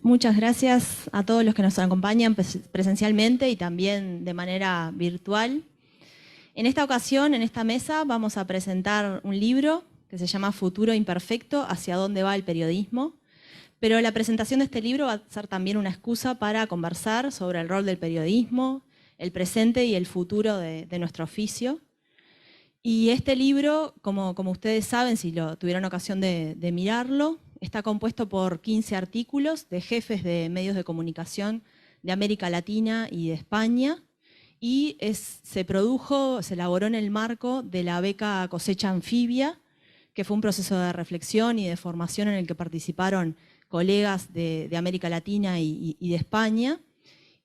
Muchas gracias a todos los que nos acompañan presencialmente y también de manera virtual. En esta ocasión, en esta mesa, vamos a presentar un libro que se llama Futuro Imperfecto, ¿hacia dónde va el periodismo? Pero la presentación de este libro va a ser también una excusa para conversar sobre el rol del periodismo, el presente y el futuro de nuestro oficio. Y este libro, como ustedes saben, si lo tuvieron ocasión de mirarlo, está compuesto por 15 artículos de jefes de medios de comunicación de América Latina y de España, y se elaboró en el marco de la beca Cosecha Anfibia, que fue un proceso de reflexión y de formación en el que participaron colegas de América Latina y de España.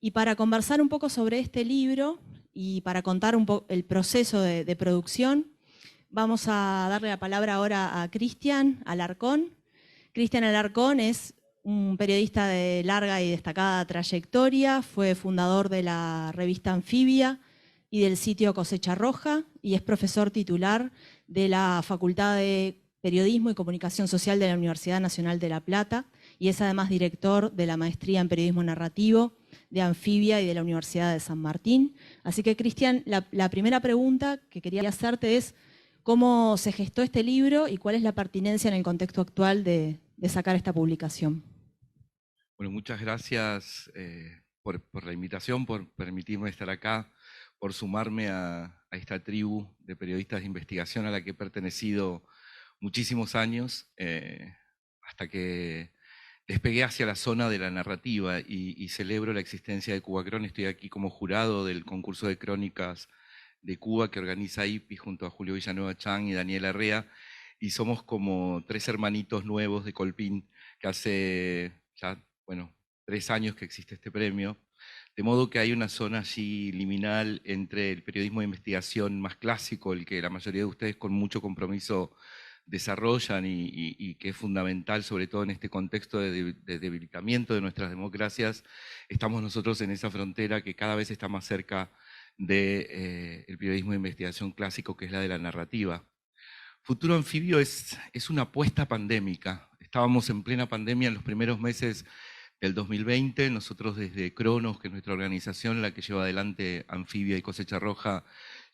Y para conversar un poco sobre este libro y para contar un poco el proceso de producción, vamos a darle la palabra ahora a Cristian Alarcón. Cristian Alarcón es un periodista de larga y destacada trayectoria, fue fundador de la revista Anfibia y del sitio Cosecha Roja, y es profesor titular de la Facultad de Periodismo y Comunicación Social de la Universidad Nacional de La Plata, y es además director de la Maestría en Periodismo Narrativo de Anfibia y de la Universidad de San Martín. Así que, Cristian, la primera pregunta que quería hacerte es ¿cómo se gestó este libro y cuál es la pertinencia en el contexto actual de sacar esta publicación? Bueno, muchas gracias por la invitación, por permitirme estar acá, por sumarme a esta tribu de periodistas de investigación a la que he pertenecido muchísimos años, hasta que despegué hacia la zona de la narrativa y celebro la existencia de Cubacrón. Estoy aquí como jurado del concurso de crónicas de Cuba que organiza IPI junto a Julio Villanueva Chan y Daniel Arrea, y somos como tres hermanitos nuevos de Colpín que hace ya, bueno, 3 años que existe este premio, de modo que hay una zona allí liminal entre el periodismo de investigación más clásico, el que la mayoría de ustedes con mucho compromiso desarrollan y que es fundamental, sobre todo en este contexto de debilitamiento de nuestras democracias. Estamos nosotros en esa frontera que cada vez está más cerca del periodismo de investigación clásico, que es la de la narrativa. Futuro Anfibio es una apuesta pandémica. Estábamos en plena pandemia en los primeros meses del 2020. Nosotros desde Cronos, que es nuestra organización, la que lleva adelante Anfibia y Cosecha Roja,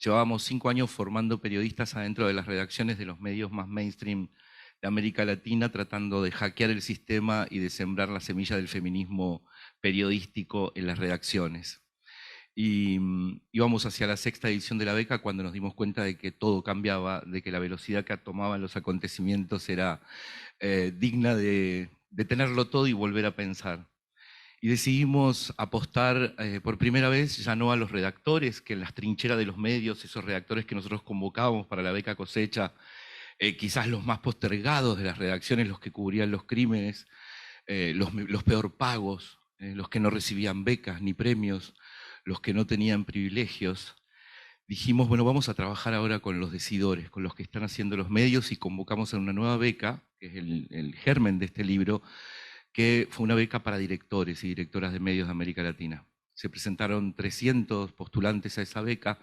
llevábamos 5 años formando periodistas adentro de las redacciones de los medios más mainstream de América Latina, tratando de hackear el sistema y de sembrar la semilla del feminismo periodístico en las redacciones. Y íbamos hacia la 6ª edición de la beca cuando nos dimos cuenta de que todo cambiaba, de que la velocidad que tomaban los acontecimientos era digna de tenerlo todo y volver a pensar. Y decidimos apostar por primera vez ya no a los redactores, que en las trincheras de los medios, esos redactores que nosotros convocábamos para la beca Cosecha, quizás los más postergados de las redacciones, los que cubrían los crímenes, los peor pagos, los que no recibían becas ni premios, los que no tenían privilegios. Dijimos, bueno, vamos a trabajar ahora con los decidores, con los que están haciendo los medios, y convocamos a una nueva beca, que es el germen de este libro, que fue una beca para directores y directoras de medios de América Latina. Se presentaron 300 postulantes a esa beca,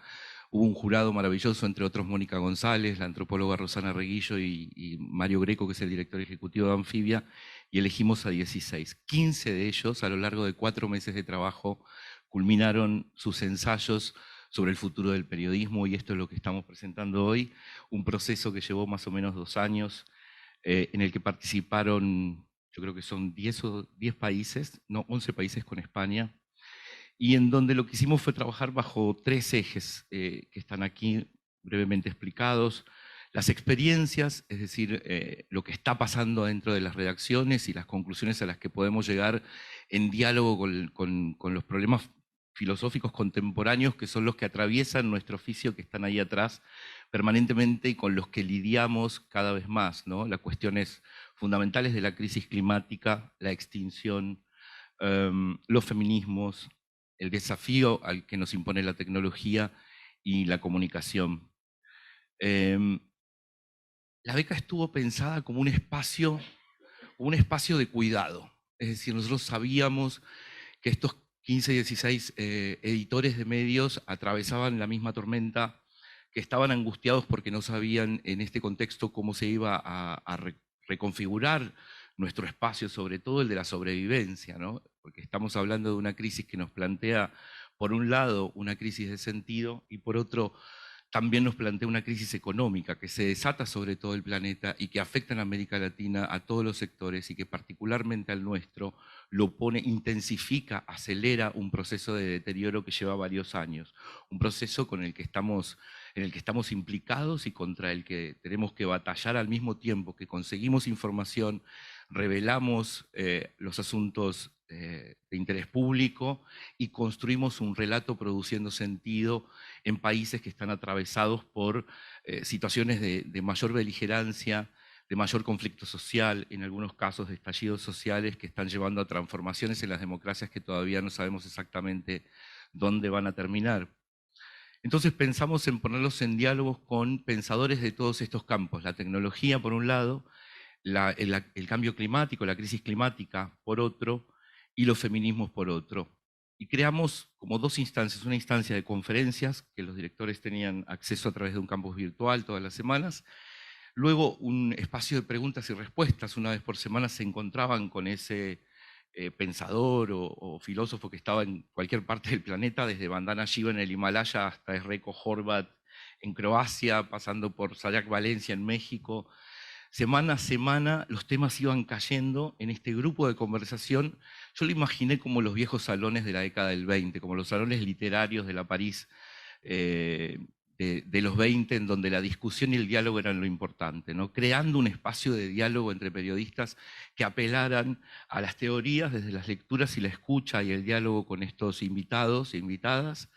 hubo un jurado maravilloso, entre otros Mónica González, la antropóloga Rosana Reguillo y Mario Greco, que es el director ejecutivo de Anfibia, y elegimos a 16. 15 de ellos, a lo largo de 4 meses de trabajo, culminaron sus ensayos sobre el futuro del periodismo, y esto es lo que estamos presentando hoy, un proceso que llevó más o menos 2 años, en el que participaron, yo creo que son 10 países, no, 11 países con España, y en donde lo que hicimos fue trabajar bajo 3 ejes que están aquí brevemente explicados: las experiencias, es decir, lo que está pasando dentro de las redacciones y las conclusiones a las que podemos llegar en diálogo con los problemas filosóficos contemporáneos, que son los que atraviesan nuestro oficio, que están ahí atrás permanentemente y con los que lidiamos cada vez más, ¿no? Las cuestiones fundamentales de la crisis climática, la extinción, los feminismos, el desafío al que nos impone la tecnología y la comunicación. La beca estuvo pensada como un espacio de cuidado. Es decir, nosotros sabíamos que estos 15, 16 editores de medios atravesaban la misma tormenta, que estaban angustiados porque no sabían en este contexto cómo se iba a reconfigurar nuestro espacio, sobre todo el de la sobrevivencia, ¿no? Porque estamos hablando de una crisis que nos plantea, por un lado, una crisis de sentido, y por otro, también nos plantea una crisis económica que se desata sobre todo el planeta y que afecta en América Latina a todos los sectores y que particularmente al nuestro lo pone, intensifica, acelera un proceso de deterioro que lleva varios años, un proceso en el que estamos implicados y contra el que tenemos que batallar al mismo tiempo que conseguimos información, revelamos los asuntos de interés público y construimos un relato produciendo sentido en países que están atravesados por situaciones de mayor beligerancia, de mayor conflicto social, en algunos casos de estallidos sociales que están llevando a transformaciones en las democracias que todavía no sabemos exactamente dónde van a terminar. Entonces pensamos en ponerlos en diálogos con pensadores de todos estos campos, la tecnología por un lado, el cambio climático, la crisis climática por otro, y los feminismos por otro. Y creamos como dos instancias, una instancia de conferencias, que los directores tenían acceso a través de un campus virtual todas las semanas, luego un espacio de preguntas y respuestas, una vez por semana se encontraban con ese pensador o filósofo que estaba en cualquier parte del planeta, desde Vandana Shiva en el Himalaya hasta Esreco Horvat en Croacia, pasando por Sayak Valencia en México. Semana a semana los temas iban cayendo en este grupo de conversación. Yo lo imaginé como los viejos salones de la década del 20, como los salones literarios de la París de los 20, en donde la discusión y el diálogo eran lo importante, ¿no? Creando un espacio de diálogo entre periodistas que apelaran a las teorías desde las lecturas y la escucha y el diálogo con estos invitados e invitadas,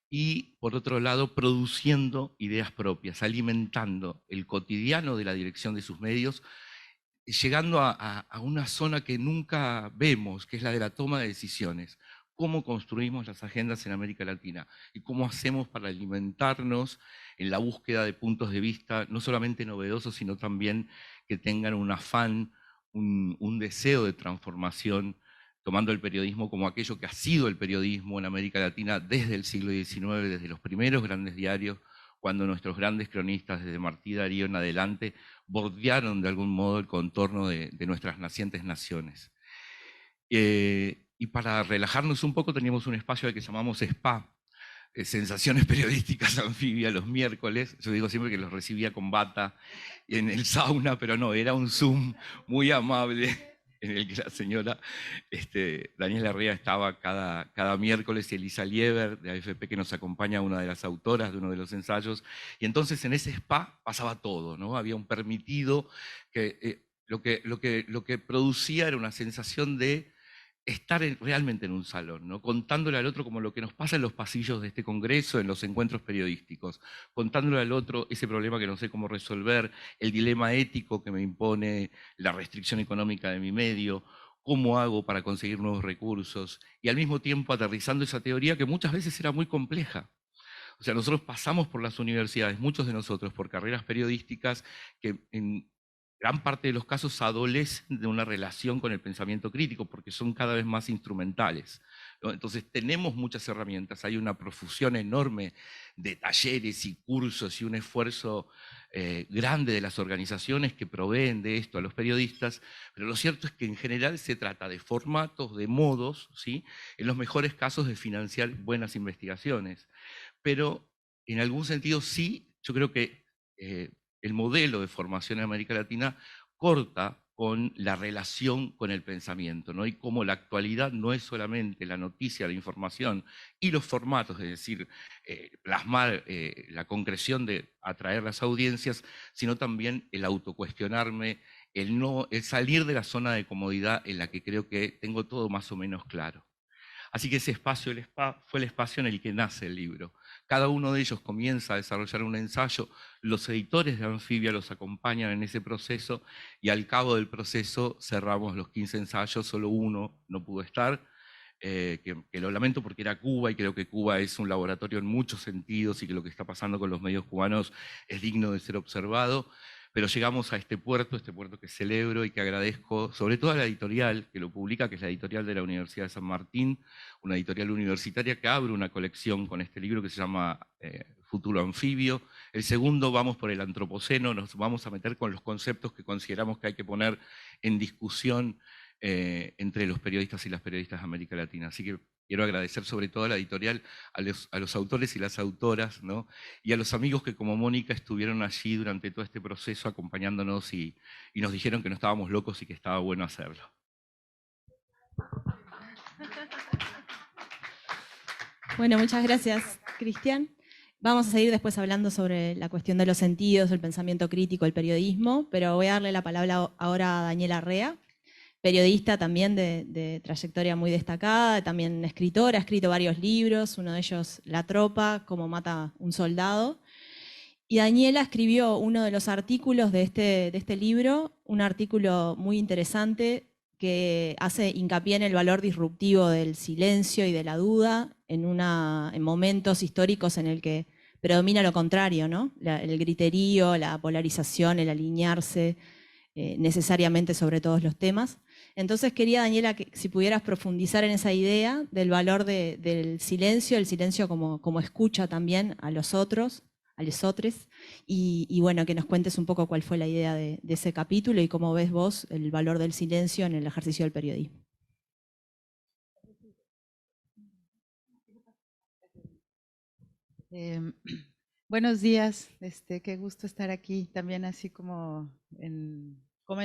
y por otro lado produciendo ideas propias, alimentando el cotidiano de la dirección de sus medios, llegando a una zona que nunca vemos, que es la de la toma de decisiones. Cómo construimos las agendas en América Latina y cómo hacemos para alimentarnos en la búsqueda de puntos de vista, no solamente novedosos, sino también que tengan un afán, un deseo de transformación, tomando el periodismo como aquello que ha sido el periodismo en América Latina desde el siglo XIX, desde los primeros grandes diarios, cuando nuestros grandes cronistas, desde Martí Darío en adelante, bordearon de algún modo el contorno de nuestras nacientes naciones. Y para relajarnos un poco teníamos un espacio al que llamamos SPA, Sensaciones Periodísticas Anfibia, los miércoles. Yo digo siempre que los recibía con bata en el sauna, pero no, era un Zoom muy amable en el que la señora Daniela Herrera estaba cada miércoles, y Elisa Lieber de AFP, que nos acompaña, una de las autoras de uno de los ensayos. Y entonces en ese spa pasaba todo, ¿no? Había un permitido que lo que producía era una sensación de estar realmente en un salón, ¿no? Contándole al otro como lo que nos pasa en los pasillos de este congreso, en los encuentros periodísticos, contándole al otro ese problema que no sé cómo resolver, el dilema ético que me impone la restricción económica de mi medio, cómo hago para conseguir nuevos recursos, y al mismo tiempo aterrizando esa teoría que muchas veces era muy compleja. O sea, nosotros pasamos por las universidades, muchos de nosotros, por carreras periodísticas que en gran parte de los casos adolecen de una relación con el pensamiento crítico, porque son cada vez más instrumentales, ¿no? Entonces tenemos muchas herramientas, hay una profusión enorme de talleres y cursos y un esfuerzo grande de las organizaciones que proveen de esto a los periodistas, pero lo cierto es que en general se trata de formatos, de modos, ¿sí? En los mejores casos de financiar buenas investigaciones. Pero en algún sentido sí, yo creo que el modelo de formación en América Latina corta con la relación con el pensamiento, ¿no? Y cómo la actualidad no es solamente la noticia, la información y los formatos, es decir, plasmar la concreción de atraer las audiencias, sino también el autocuestionarme, el salir de la zona de comodidad en la que creo que tengo todo más o menos claro. Así que ese espacio, el SPA, fue el espacio en el que nace el libro. Cada uno de ellos comienza a desarrollar un ensayo, los editores de Anfibia los acompañan en ese proceso, y al cabo del proceso cerramos los 15 ensayos, solo uno no pudo estar, que lo lamento porque era Cuba, y creo que Cuba es un laboratorio en muchos sentidos, y que lo que está pasando con los medios cubanos es digno de ser observado. pero llegamos a este puerto que celebro y que agradezco, sobre todo a la editorial que lo publica, que es la editorial de la Universidad de San Martín, una editorial universitaria que abre una colección con este libro que se llama Futuro Anfibio. El segundo, vamos por el antropoceno, nos vamos a meter con los conceptos que consideramos que hay que poner en discusión entre los periodistas y las periodistas de América Latina. Así que quiero agradecer sobre todo a la editorial, a los autores y las autoras, ¿no? Y a los amigos que como Mónica estuvieron allí durante todo este proceso acompañándonos y nos dijeron que no estábamos locos y que estaba bueno hacerlo. Bueno, muchas gracias, Cristian. Vamos a seguir después hablando sobre la cuestión de los sentidos, el pensamiento crítico, el periodismo, pero voy a darle la palabra ahora a Daniela Rea, periodista también de trayectoria muy destacada, también escritora, ha escrito varios libros, uno de ellos La Tropa, cómo mata un soldado. Y Daniela escribió uno de los artículos de este libro, un artículo muy interesante que hace hincapié en el valor disruptivo del silencio y de la duda en momentos históricos en el que predomina lo contrario, ¿no? El griterío, la polarización, el alinearse necesariamente sobre todos los temas. Entonces quería, Daniela, que si pudieras profundizar en esa idea del valor del silencio, el silencio como escucha también a los otros, a los otros, y bueno, que nos cuentes un poco cuál fue la idea de ese capítulo y cómo ves vos el valor del silencio en el ejercicio del periodismo. Buenos días, qué gusto estar aquí, también así como en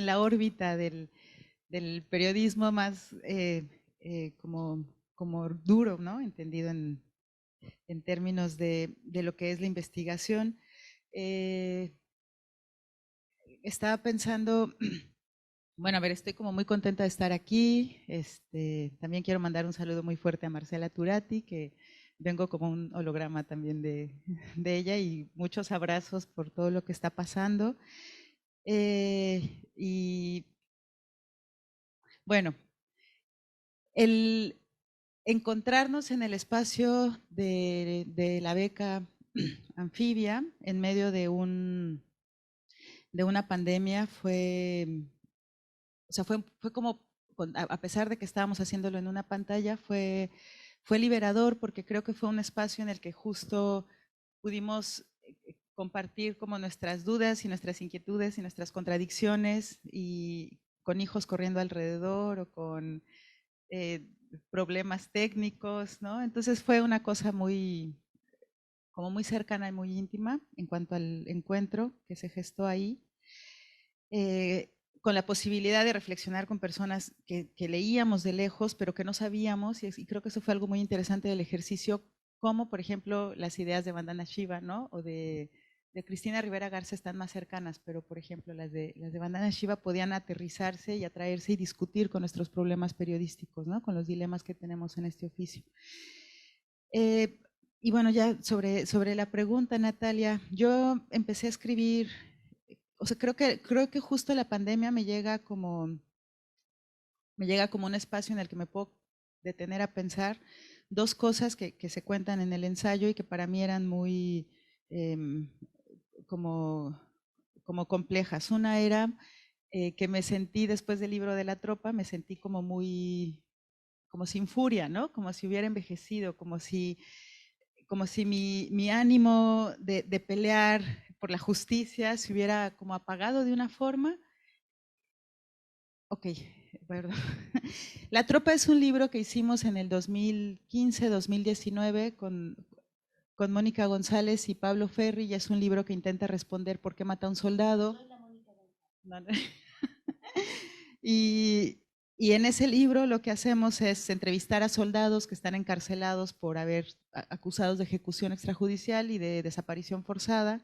la órbita del periodismo más como duro, ¿no? Entendido en términos de lo que es la investigación. Estaba pensando, bueno, a ver, estoy como muy contenta de estar aquí. También quiero mandar un saludo muy fuerte a Marcela Turati, que vengo como un holograma también de ella, y muchos abrazos por todo lo que está pasando. Y bueno, el encontrarnos en el espacio de la beca Anfibia en medio de una pandemia fue como, a pesar de que estábamos haciéndolo en una pantalla, fue liberador, porque creo que fue un espacio en el que justo pudimos compartir como nuestras dudas y nuestras inquietudes y nuestras contradicciones, y con hijos corriendo alrededor o con problemas técnicos, ¿no? Entonces fue una cosa muy cercana y muy íntima en cuanto al encuentro que se gestó ahí, con la posibilidad de reflexionar con personas que leíamos de lejos, pero que no sabíamos, y creo que eso fue algo muy interesante del ejercicio, como por ejemplo las ideas de Vandana Shiva, ¿no? O de Cristina Rivera Garza están más cercanas, pero por ejemplo las de Vandana Shiva podían aterrizarse y atraerse y discutir con nuestros problemas periodísticos, ¿no? Con los dilemas que tenemos en este oficio. Y bueno, ya sobre la pregunta, Natalia, yo empecé a escribir, o sea, creo que justo la pandemia me llega como un espacio en el que me puedo detener a pensar dos cosas que se cuentan en el ensayo y que para mí eran muy como complejas. Una era que me sentí después del libro de La Tropa, me sentí como sin furia, ¿no? Como si hubiera envejecido, como si mi ánimo de pelear por la justicia se hubiera como apagado de una forma. Ok, perdón. La Tropa es un libro que hicimos en el 2015-2019 con Mónica González y Pablo Ferri, y es un libro que intenta responder por qué mata a un soldado. Soy la Mónica González. Y en ese libro lo que hacemos es entrevistar a soldados que están encarcelados por haber acusados de ejecución extrajudicial y de desaparición forzada,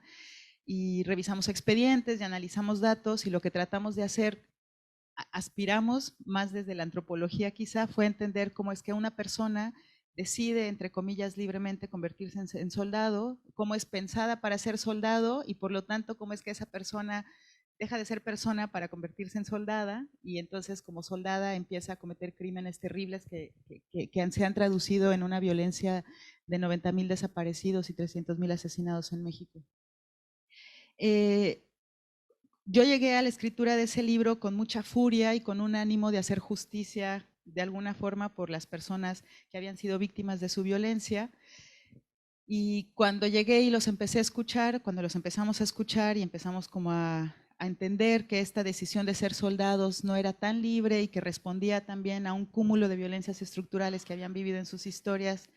y revisamos expedientes y analizamos datos, y lo que tratamos de hacer, aspiramos más desde la antropología quizá, fue entender cómo es que una persona decide, entre comillas, libremente convertirse en soldado, cómo es pensada para ser soldado, y por lo tanto cómo es que esa persona deja de ser persona para convertirse en soldada, y entonces como soldada empieza a cometer crímenes terribles que se han traducido en una violencia de 90,000 desaparecidos y 300,000 asesinados en México. yo llegué a la escritura de ese libro con mucha furia y con un ánimo de hacer justicia de alguna forma por las personas que habían sido víctimas de su violencia. Y cuando llegué y los empecé a escuchar, cuando los empezamos a escuchar y empezamos como a entender que esta decisión de ser soldados no era tan libre y que respondía también a un cúmulo de violencias estructurales que habían vivido en sus historias,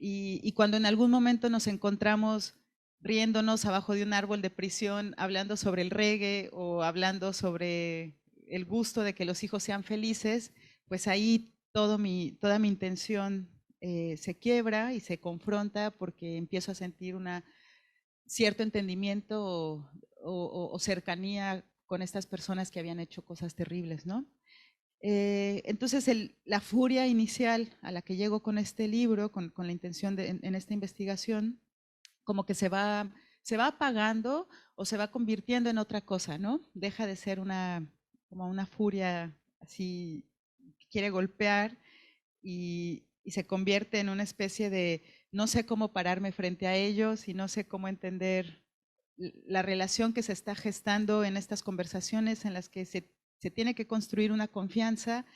y cuando en algún momento nos encontramos riéndonos abajo de un árbol de prisión, hablando sobre el reggae o hablando sobre el gusto de que los hijos sean felices, pues ahí toda mi intención se quiebra y se confronta porque empiezo a sentir cierto entendimiento o cercanía con estas personas que habían hecho cosas terribles, ¿no? Entonces, la furia inicial a la que llego con este libro, con la intención en esta investigación, como que se va apagando o se va convirtiendo en otra cosa, ¿no? Deja de ser como una furia así que quiere golpear y se convierte en una especie de no sé cómo pararme frente a ellos y no sé cómo entender la relación que se está gestando en estas conversaciones en las que se tiene que construir una confianza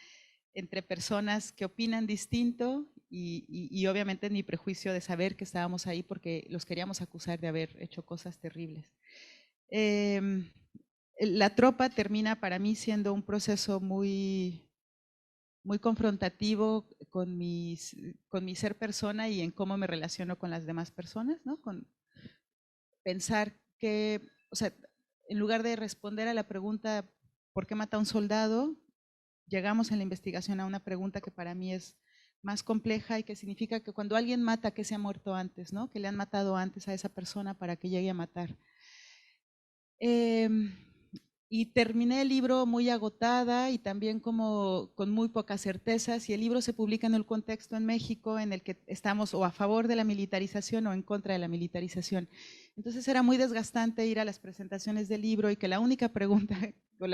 entre personas que opinan distinto y obviamente mi prejuicio de saber que estábamos ahí porque los queríamos acusar de haber hecho cosas terribles. La tropa termina para mí siendo un proceso muy confrontativo con mi ser persona y en cómo me relaciono con las demás personas, ¿no? Con pensar que, o sea, en lugar de responder a la pregunta ¿por qué mata a un soldado?, llegamos en la investigación a una pregunta que para mí es más compleja y que significa que cuando alguien mata, ¿qué se ha muerto antes?, ¿no? Que le han matado antes a esa persona para que llegue a matar. Y terminé el libro muy agotada y también como con muy pocas certezas, y el libro se publica en el contexto en México en el que estamos o a favor de la militarización o en contra de la militarización. Entonces era muy desgastante ir a las presentaciones del libro y que la única pregunta, o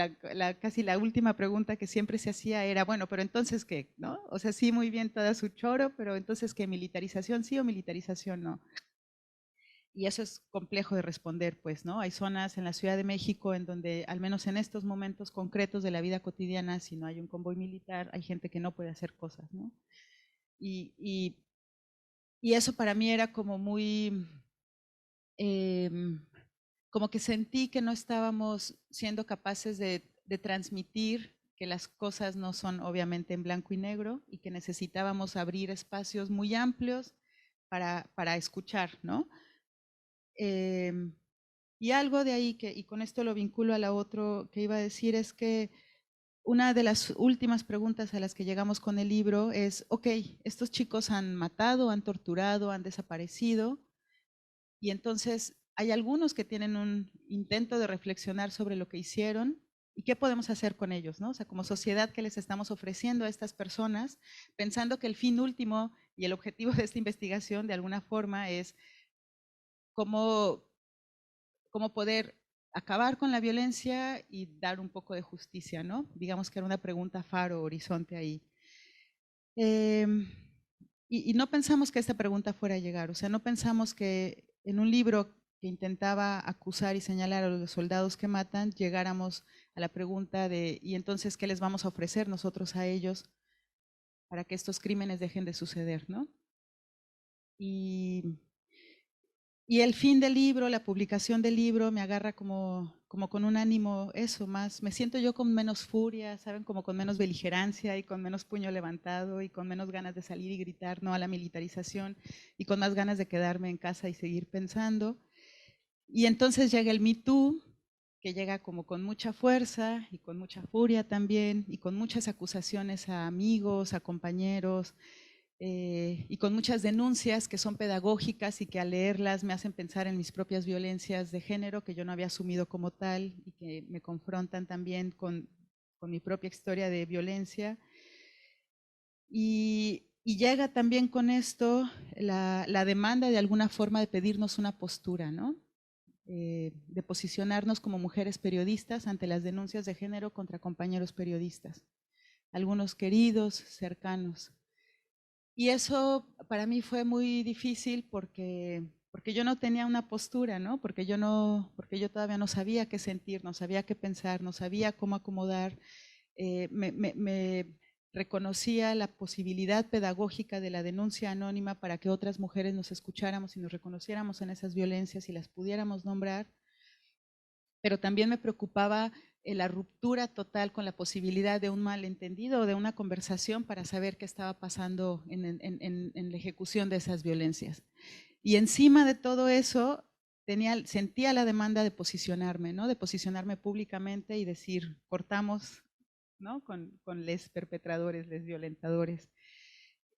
casi la última pregunta que siempre se hacía era, bueno, pero entonces ¿qué? ¿No? O sea, sí, muy bien toda su choro, pero entonces ¿qué? ¿Militarización sí o militarización no? Y eso es complejo de responder, pues, ¿no? Hay zonas en la Ciudad de México en donde, al menos en estos momentos concretos de la vida cotidiana, si no hay un convoy militar, hay gente que no puede hacer cosas, ¿no? Y eso para mí era como muy, como que sentí que no estábamos siendo capaces de transmitir que las cosas no son obviamente en blanco y negro y que necesitábamos abrir espacios muy amplios para escuchar, ¿no? Y algo de ahí, y con esto lo vinculo a la otra que iba a decir, es que una de las últimas preguntas a las que llegamos con el libro es, ok, estos chicos han matado, han torturado, han desaparecido, y entonces hay algunos que tienen un intento de reflexionar sobre lo que hicieron y qué podemos hacer con ellos, ¿no? O sea, como sociedad, ¿qué les estamos ofreciendo a estas personas? Pensando que el fin último y el objetivo de esta investigación, de alguna forma, es cómo poder acabar con la violencia y dar un poco de justicia, ¿no? Digamos que era una pregunta faro, horizonte ahí. Y no pensamos que esta pregunta fuera a llegar, o sea, no pensamos que en un libro que intentaba acusar y señalar a los soldados que matan, llegáramos a la pregunta de, ¿y entonces qué les vamos a ofrecer nosotros a ellos para que estos crímenes dejen de suceder, ¿no? Y el fin del libro, la publicación del libro me agarra como con un ánimo, eso más, me siento yo con menos furia, ¿saben? Como con menos beligerancia y con menos puño levantado y con menos ganas de salir y gritar no a la militarización y con más ganas de quedarme en casa y seguir pensando. Y entonces llega el Me Too, que llega como con mucha fuerza y con mucha furia también y con muchas acusaciones a amigos, a compañeros, y con muchas denuncias que son pedagógicas y que al leerlas me hacen pensar en mis propias violencias de género que yo no había asumido como tal y que me confrontan también con mi propia historia de violencia. Y llega también con esto la demanda de alguna forma de pedirnos una postura, ¿no? De posicionarnos como mujeres periodistas ante las denuncias de género contra compañeros periodistas, algunos queridos, cercanos. Y eso para mí fue muy difícil porque porque yo no tenía una postura, ¿no? Porque yo todavía no sabía qué sentir, no sabía qué pensar, no sabía cómo acomodar. Me reconocía la posibilidad pedagógica de la denuncia anónima para que otras mujeres nos escucháramos y nos reconociéramos en esas violencias y las pudiéramos nombrar, pero también me preocupaba la ruptura total con la posibilidad de un malentendido o de una conversación para saber qué estaba pasando en la ejecución de esas violencias. Y encima de todo eso, sentía la demanda de posicionarme, ¿no? De posicionarme públicamente y decir, cortamos, ¿no? Con los perpetradores, los violentadores.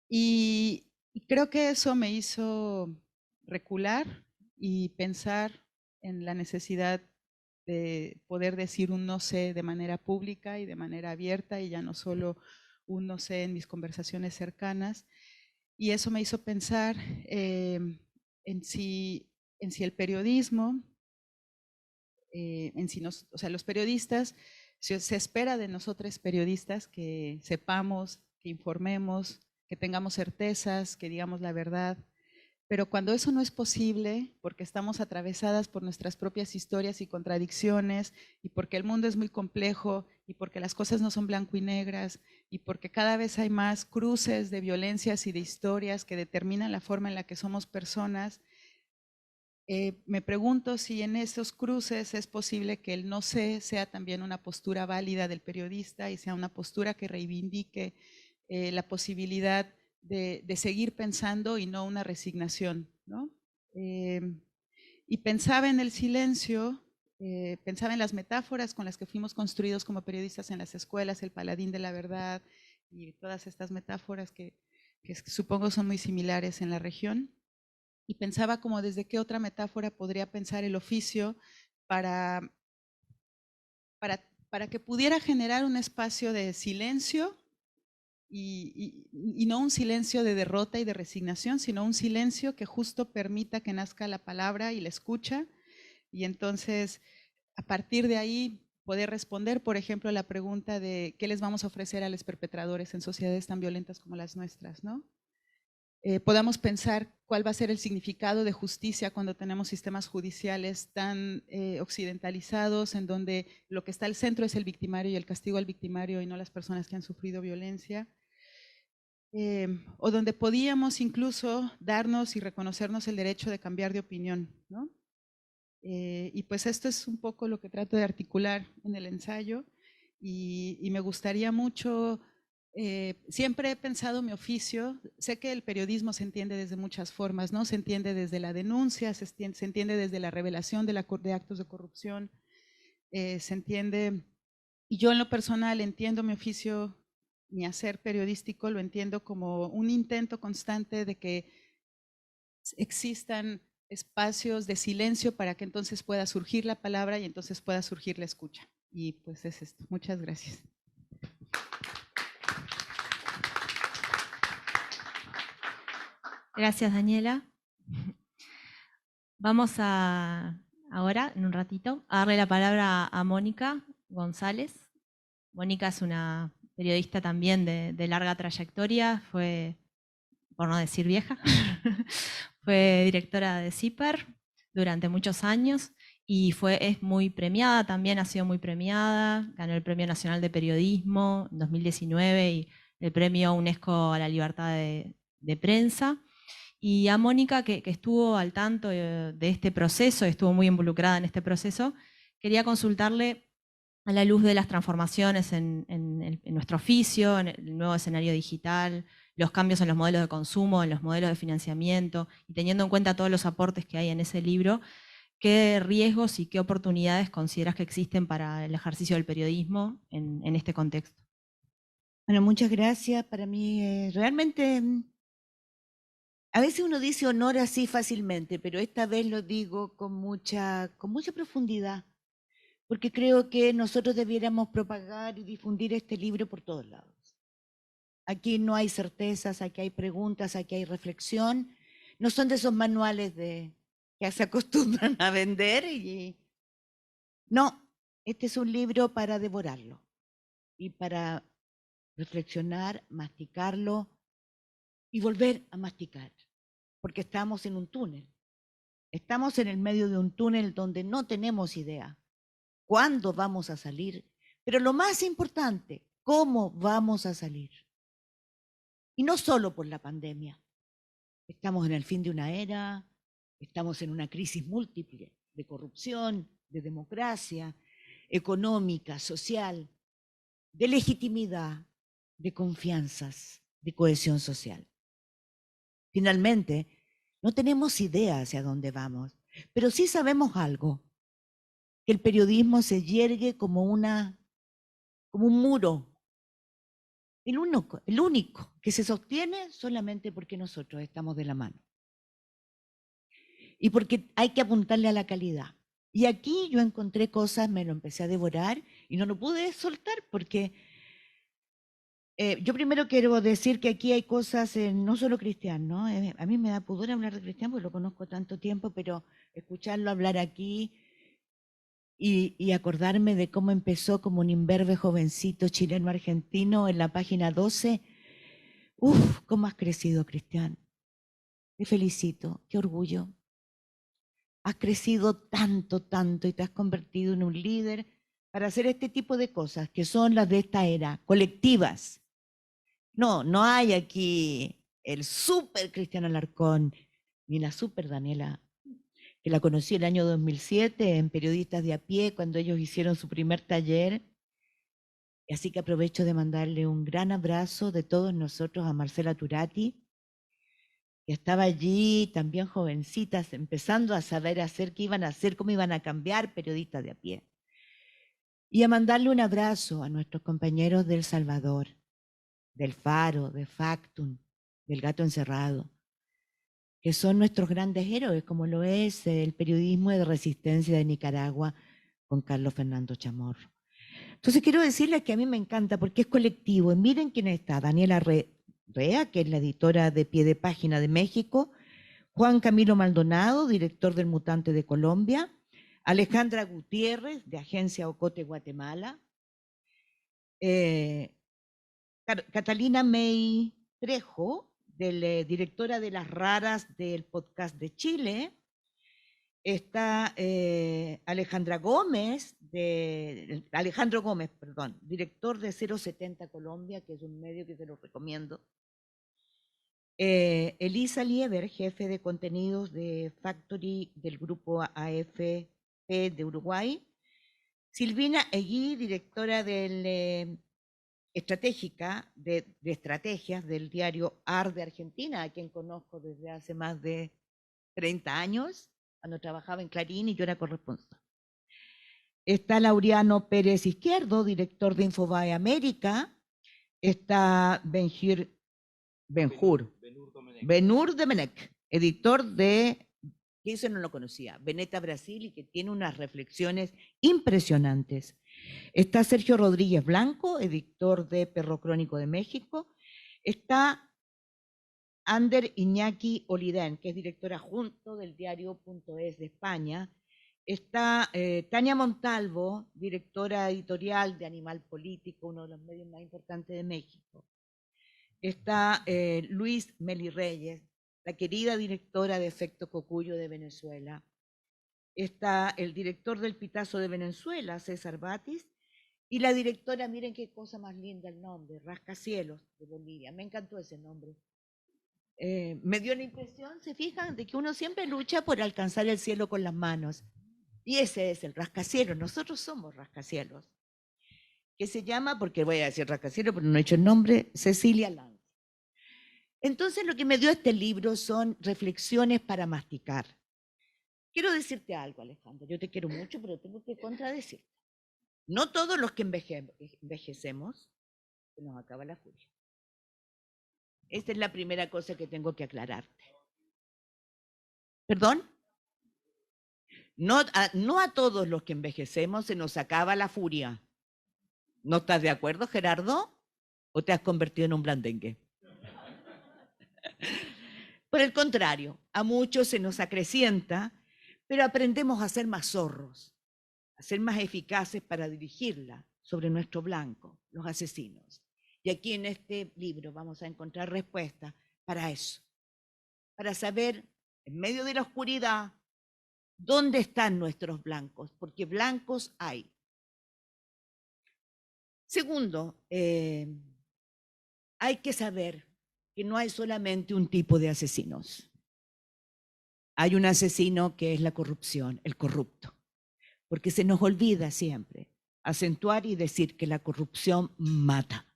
Y creo que eso me hizo recular y pensar en la necesidad de poder decir un no sé de manera pública y de manera abierta, y ya no solo un no sé en mis conversaciones cercanas. Y eso me hizo pensar en si el periodismo, o sea, los periodistas, se espera de nosotros periodistas que sepamos, que informemos, que tengamos certezas, que digamos la verdad. Pero cuando eso no es posible, porque estamos atravesadas por nuestras propias historias y contradicciones, y porque el mundo es muy complejo, y porque las cosas no son blanco y negras, y porque cada vez hay más cruces de violencias y de historias que determinan la forma en la que somos personas, me pregunto si en esos cruces es posible que el no sé sea también una postura válida del periodista y sea una postura que reivindique la posibilidad de seguir pensando y no una resignación, ¿no? Y pensaba en el silencio, pensaba en las metáforas con las que fuimos construidos como periodistas en las escuelas, el paladín de la verdad y todas estas metáforas que supongo son muy similares en la región. Y pensaba como desde qué otra metáfora podría pensar el oficio para, para que pudiera generar un espacio de silencio y no un silencio de derrota y de resignación, sino un silencio que justo permita que nazca la palabra y la escucha, y entonces a partir de ahí poder responder, por ejemplo, la pregunta de qué les vamos a ofrecer a los perpetradores en sociedades tan violentas como las nuestras, ¿no? Podamos pensar cuál va a ser el significado de justicia cuando tenemos sistemas judiciales tan occidentalizados, en donde lo que está al centro es el victimario y el castigo al victimario y no las personas que han sufrido violencia. O donde podíamos incluso darnos y reconocernos el derecho de cambiar de opinión, ¿no? Y pues esto es un poco lo que trato de articular en el ensayo, y me gustaría mucho, siempre he pensado mi oficio, sé que el periodismo se entiende desde muchas formas, ¿no? Se entiende desde la denuncia, se entiende desde la revelación de actos de corrupción, se entiende, y yo en lo personal entiendo mi oficio, mi hacer periodístico, lo entiendo como un intento constante de que existan espacios de silencio para que entonces pueda surgir la palabra y entonces pueda surgir la escucha. Y pues es esto. Muchas gracias. Gracias, Daniela. Vamos ahora, en un ratito, a darle la palabra a Mónica González. Mónica es una periodista también de larga trayectoria, fue, por no decir vieja, fue directora de CIPER durante muchos años y es muy premiada también, ha sido muy premiada, ganó el Premio Nacional de Periodismo en 2019 y el Premio UNESCO a la Libertad de Prensa. Y a Mónica, que estuvo al tanto de este proceso, estuvo muy involucrada en este proceso, quería consultarle a la luz de las transformaciones en nuestro oficio, en el nuevo escenario digital, los cambios en los modelos de consumo, en los modelos de financiamiento, y teniendo en cuenta todos los aportes que hay en ese libro, ¿qué riesgos y qué oportunidades consideras que existen para el ejercicio del periodismo en este contexto? Bueno, muchas gracias. Para mí, realmente, a veces uno dice honor así fácilmente, pero esta vez lo digo con mucha profundidad, porque creo que nosotros debiéramos propagar y difundir este libro por todos lados. Aquí no hay certezas, aquí hay preguntas, aquí hay reflexión. No son de esos manuales que se acostumbran a vender. No, este es un libro para devorarlo y para reflexionar, masticarlo y volver a masticar, porque estamos en un túnel. Estamos en el medio de un túnel donde no tenemos idea cuándo vamos a salir, pero lo más importante, cómo vamos a salir. Y no solo por la pandemia. Estamos en el fin de una era, estamos en una crisis múltiple de corrupción, de democracia, económica, social, de legitimidad, de confianzas, de cohesión social. Finalmente, no tenemos idea hacia dónde vamos, pero sí sabemos algo, que el periodismo se yergue como un muro, el único que se sostiene solamente porque nosotros estamos de la mano. Y porque hay que apuntarle a la calidad. Y aquí yo encontré cosas, me lo empecé a devorar y no lo pude soltar porque yo primero quiero decir que aquí hay cosas no solo cristianas, ¿no? A mí me da pudor hablar de Cristian porque lo conozco tanto tiempo, pero escucharlo hablar aquí y acordarme de cómo empezó como un imberbe jovencito chileno-argentino en la página 12. ¡Uf! ¿Cómo has crecido, Cristian? Te felicito, qué orgullo. Has crecido tanto, tanto y te has convertido en un líder para hacer este tipo de cosas que son las de esta era, colectivas. No hay aquí el super Cristian Alarcón ni la super Daniela, que la conocí el año 2007 en Periodistas de a Pie, cuando ellos hicieron su primer taller. Así que aprovecho de mandarle un gran abrazo de todos nosotros a Marcela Turati, que estaba allí también jovencitas, empezando a saber hacer qué iban a hacer, cómo iban a cambiar Periodistas de a Pie. Y a mandarle un abrazo a nuestros compañeros del Salvador, del Faro, de Factum, del Gato Encerrado, que son nuestros grandes héroes, como lo es el periodismo de resistencia de Nicaragua con Carlos Fernando Chamorro. Entonces quiero decirles que a mí me encanta porque es colectivo. Y miren quién está: Daniela Rea, que es la editora de Pie de Página de México; Juan Camilo Maldonado, director del Mutante de Colombia; Alejandra Gutiérrez, de Agencia Ocote Guatemala; Catalina May Trejo, directora de Las Raras del Podcast de Chile; está Alejandro Gómez, director de 070 Colombia, que es un medio que se lo recomiendo; Elisa Lieber, jefe de contenidos de Factory del grupo AFP de Uruguay; Silvina Egui, directora estratégica de estrategias del diario AR de Argentina, a quien conozco desde hace más de 30 años, cuando trabajaba en Clarín y yo era corresponsal. Está Laureano Pérez Izquierdo, director de Infobae América. Está Benhur Domenech, editor de, que eso no lo conocía, Veneta Brasil, y que tiene unas reflexiones impresionantes. Está Sergio Rodríguez Blanco, editor de Perro Crónico de México. Está Ander Iñaki Olidén, que es director adjunto del diario.es de España. Está Tania Montalvo, directora editorial de Animal Político, uno de los medios más importantes de México. Está Luis Meli Reyes, la querida directora de Efecto Cocuyo de Venezuela. Está el director del Pitazo de Venezuela, César Batis, y la directora, miren qué cosa más linda el nombre, Rascacielos de Bolivia. Me encantó ese nombre. Me dio la impresión, se fijan, de que uno siempre lucha por alcanzar el cielo con las manos. Y ese es el rascacielos, nosotros somos rascacielos. Que se llama, porque voy a decir rascacielos, pero no he hecho el nombre, Cecilia Lanz. Entonces lo que me dio este libro son reflexiones para masticar. Quiero decirte algo, Alejandra, yo te quiero mucho, pero tengo que contradecirte. No todos los que envejecemos, se nos acaba la furia. Esta es la primera cosa que tengo que aclararte. ¿Perdón? No a todos los que envejecemos se nos acaba la furia. ¿No estás de acuerdo, Gerardo? ¿O te has convertido en un blandengue? Por el contrario, a muchos se nos acrecienta, pero aprendemos a ser más zorros, a ser más eficaces para dirigirla sobre nuestro blanco, los asesinos. Y aquí en este libro vamos a encontrar respuestas para eso, para saber, en medio de la oscuridad, ¿Dónde están nuestros blancos? Porque blancos hay. Segundo, hay que saber que no hay solamente un tipo de asesinos. Hay un asesino que es la corrupción, el corrupto. Porque se nos olvida siempre acentuar y decir que la corrupción mata.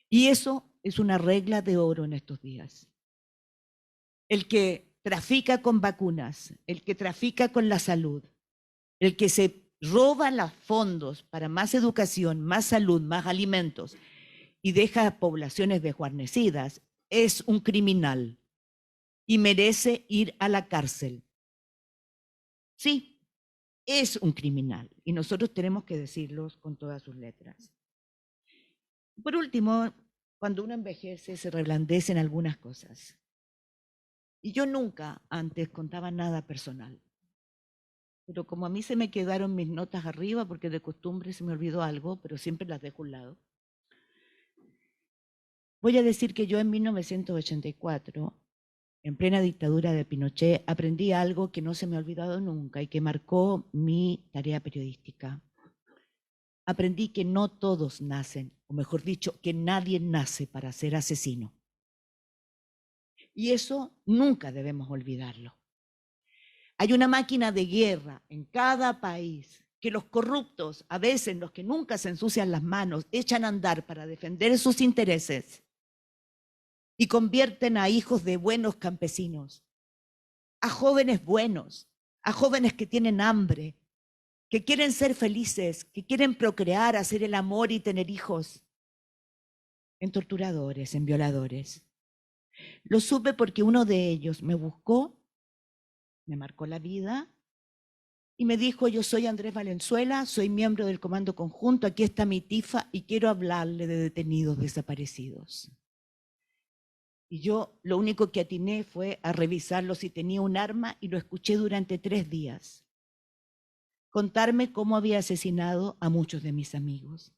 Y eso es una regla de oro en estos días. El que trafica con vacunas, el que trafica con la salud, el que se roba los fondos para más educación, más salud, más alimentos y deja a poblaciones desguarnecidas, es un criminal y merece ir a la cárcel. Sí, es un criminal y nosotros tenemos que decirlo con todas sus letras. Por último, cuando uno envejece se reblandecen algunas cosas. Y yo nunca antes contaba nada personal. Pero como a mí se me quedaron mis notas arriba, porque de costumbre se me olvidó algo, pero siempre las dejo a un lado. Voy a decir que yo en 1984, en plena dictadura de Pinochet, aprendí algo que no se me ha olvidado nunca y que marcó mi tarea periodística. Aprendí que no todos nacen, o mejor dicho, que nadie nace para ser asesino. Y eso nunca debemos olvidarlo. Hay una máquina de guerra en cada país que los corruptos, a veces los que nunca se ensucian las manos, echan a andar para defender sus intereses y convierten a hijos de buenos campesinos, a jóvenes buenos, a jóvenes que tienen hambre, que quieren ser felices, que quieren procrear, hacer el amor y tener hijos, en torturadores, en violadores. Lo supe porque uno de ellos me buscó, me marcó la vida y me dijo: yo soy Andrés Valenzuela, soy miembro del Comando Conjunto, aquí está mi tifa y quiero hablarle de detenidos desaparecidos. Y yo lo único que atiné fue a revisarlo si tenía un arma y lo escuché durante 3 días. Contarme cómo había asesinado a muchos de mis amigos.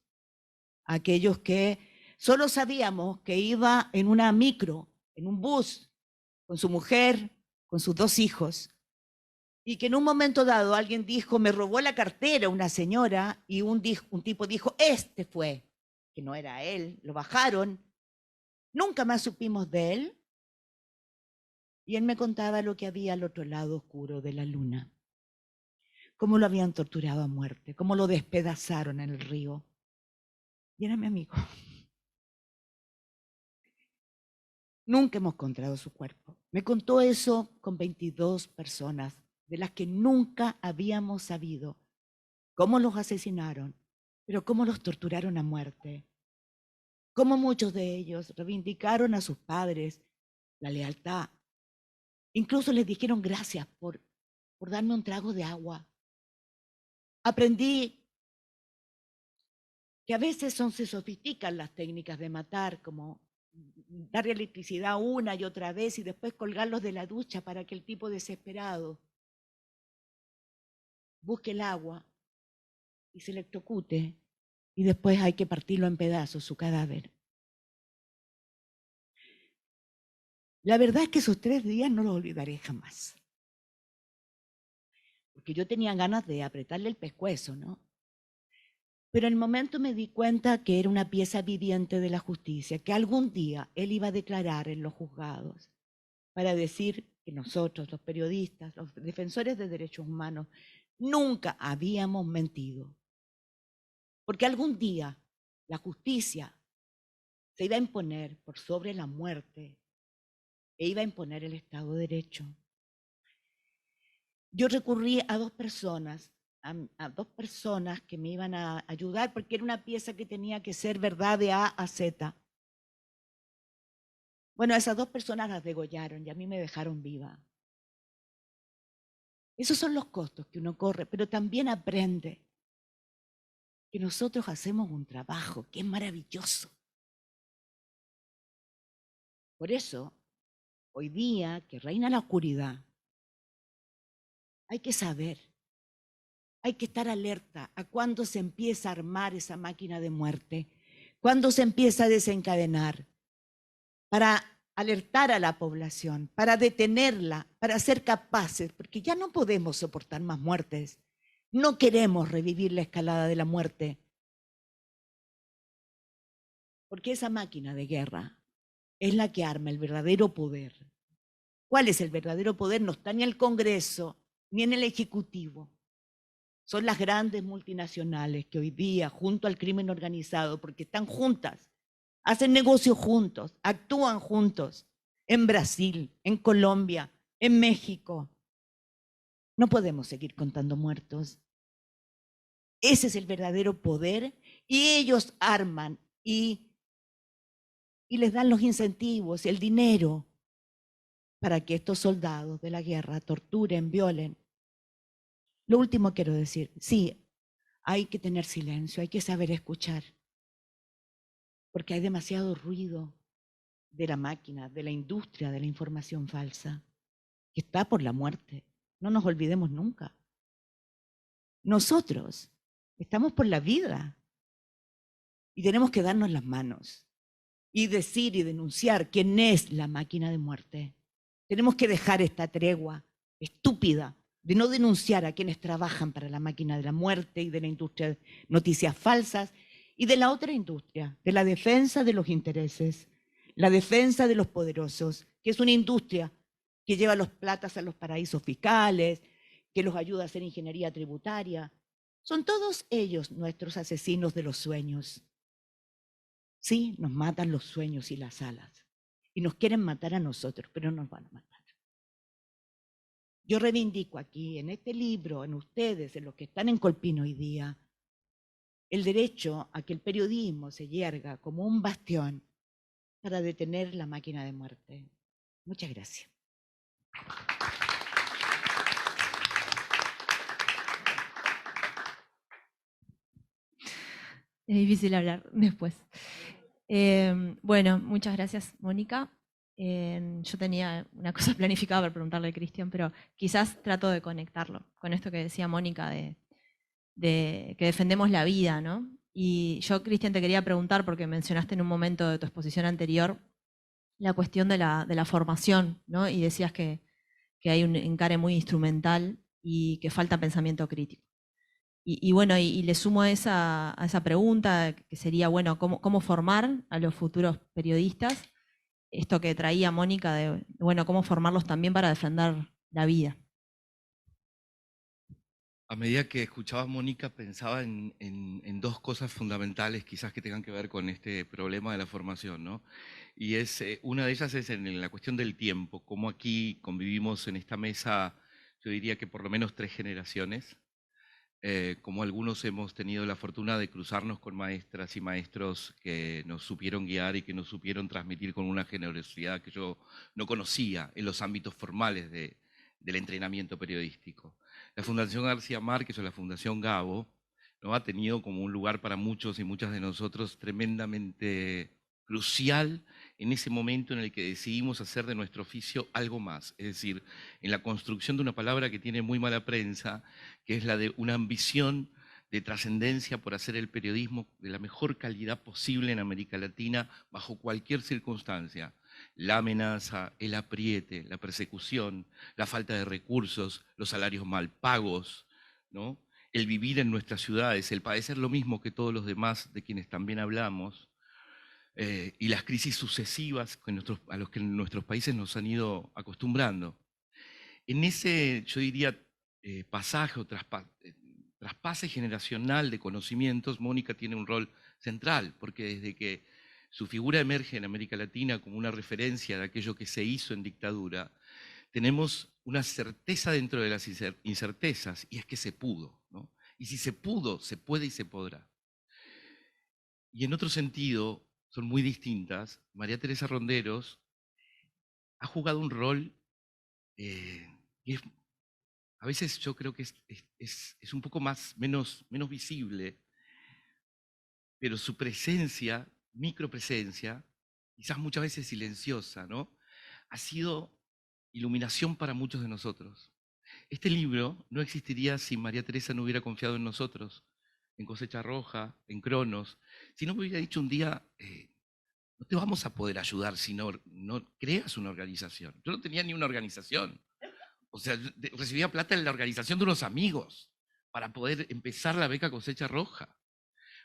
Aquellos que solo sabíamos que iba en una micro, en un bus, con su mujer, con sus 2 hijos, y que en un momento dado alguien dijo: me robó la cartera una señora, y un tipo dijo: este fue, que no era él, lo bajaron. Nunca más supimos de él. Y él me contaba lo que había al otro lado oscuro de la luna. Cómo lo habían torturado a muerte, cómo lo despedazaron en el río. Y era mi amigo. Nunca hemos encontrado su cuerpo. Me contó eso con 22 personas, de las que nunca habíamos sabido cómo los asesinaron, pero cómo los torturaron a muerte. Cómo muchos de ellos reivindicaron a sus padres la lealtad. Incluso les dijeron gracias por darme un trago de agua. Aprendí que a veces se sofistican las técnicas de matar, como dar electricidad una y otra vez y después colgarlos de la ducha para que el tipo desesperado busque el agua y se electrocute, y después hay que partirlo en pedazos, su cadáver. La verdad es que esos 3 días no los olvidaré jamás. Porque yo tenía ganas de apretarle el pescuezo, ¿no? Pero en el momento me di cuenta que era una pieza viviente de la justicia, que algún día él iba a declarar en los juzgados para decir que nosotros, los periodistas, los defensores de derechos humanos, nunca habíamos mentido. Porque algún día la justicia se iba a imponer por sobre la muerte e iba a imponer el Estado de Derecho. Yo recurrí a 2 personas, a 2 personas que me iban a ayudar, porque era una pieza que tenía que ser verdad de A a Z. Bueno, esas 2 personas las degollaron y a mí me dejaron viva. Esos son los costos que uno corre, pero también aprende que nosotros hacemos un trabajo que es maravilloso. Por eso, hoy día que reina la oscuridad, hay que saber, hay que estar alerta a cuándo se empieza a armar esa máquina de muerte, cuándo se empieza a desencadenar, para alertar a la población, para detenerla, para ser capaces, porque ya no podemos soportar más muertes. No queremos revivir la escalada de la muerte, porque esa máquina de guerra es la que arma el verdadero poder. ¿Cuál es el verdadero poder? No está ni en el Congreso, ni en el Ejecutivo. Son las grandes multinacionales que hoy día, junto al crimen organizado, porque están juntas, hacen negocios juntos, actúan juntos, en Brasil, en Colombia, en México. No podemos seguir contando muertos. Ese es el verdadero poder y ellos arman y les dan los incentivos, el dinero, para que estos soldados de la guerra torturen, violen. Lo último quiero decir, sí, hay que tener silencio, hay que saber escuchar, porque hay demasiado ruido de la máquina, de la industria de la información falsa, que está por la muerte. No nos olvidemos nunca. Nosotros estamos por la vida y tenemos que darnos las manos y decir y denunciar quién es la máquina de muerte. Tenemos que dejar esta tregua estúpida de no denunciar a quienes trabajan para la máquina de la muerte y de la industria de noticias falsas y de la otra industria, de la defensa de los intereses, la defensa de los poderosos, que es una industria que lleva los platas a los paraísos fiscales, que los ayuda a hacer ingeniería tributaria. Son todos ellos nuestros asesinos de los sueños. Sí, nos matan los sueños y las alas. Y nos quieren matar a nosotros, pero no nos van a matar. Yo reivindico aquí, en este libro, en ustedes, en los que están en Colpino hoy día, el derecho a que el periodismo se yerga como un bastión para detener la máquina de muerte. Muchas gracias. Es difícil hablar después. Bueno, muchas gracias, Mónica. Yo tenía una cosa planificada para preguntarle a Cristian, pero quizás trato de conectarlo con esto que decía Mónica de que defendemos la vida, ¿no? Y yo, Cristian, te quería preguntar, porque mencionaste en un momento de tu exposición anterior la cuestión de la formación, ¿no? Y decías que hay un encare muy instrumental y que falta pensamiento crítico. Y bueno, y le sumo a esa pregunta, que sería, bueno, ¿cómo formar a los futuros periodistas? Esto que traía Mónica de, bueno, cómo formarlos también para defender la vida. A medida que escuchaba a Mónica pensaba en dos cosas fundamentales quizás que tengan que ver con este problema de la formación, ¿no? Y una de ellas es en la cuestión del tiempo, cómo aquí convivimos en esta mesa, yo diría que por lo menos 3 generaciones, como algunos hemos tenido la fortuna de cruzarnos con maestras y maestros que nos supieron guiar y que nos supieron transmitir con una generosidad que yo no conocía en los ámbitos formales del entrenamiento periodístico. La Fundación García Márquez o la Fundación Gabo, ¿no?, ha tenido como un lugar para muchos y muchas de nosotros tremendamente crucial en ese momento en el que decidimos hacer de nuestro oficio algo más, es decir, en la construcción de una palabra que tiene muy mala prensa, que es la de una ambición de trascendencia por hacer el periodismo de la mejor calidad posible en América Latina bajo cualquier circunstancia. La amenaza, el apriete, la persecución, la falta de recursos, los salarios mal pagos, ¿no?, el vivir en nuestras ciudades, el padecer lo mismo que todos los demás de quienes también hablamos, y las crisis sucesivas a los que nuestros países nos han ido acostumbrando. En ese, yo diría, pasaje o traspase generacional de conocimientos, Mónica tiene un rol central, porque desde que su figura emerge en América Latina como una referencia de aquello que se hizo en dictadura, tenemos una certeza dentro de las incertezas, y es que se pudo, ¿no? Y si se pudo, se puede y se podrá. Y en otro sentido, son muy distintas. María Teresa Ronderos ha jugado un rol que a veces yo creo que es un poco menos visible, pero su presencia, micropresencia, quizás muchas veces silenciosa, ¿no?, ha sido iluminación para muchos de nosotros. Este libro no existiría si María Teresa no hubiera confiado en nosotros, en Cosecha Roja, en Cronos, si no me hubiera dicho un día, no te vamos a poder ayudar si no creas una organización. Yo no tenía ni una organización. O sea, recibía plata en la organización de unos amigos para poder empezar la beca Cosecha Roja.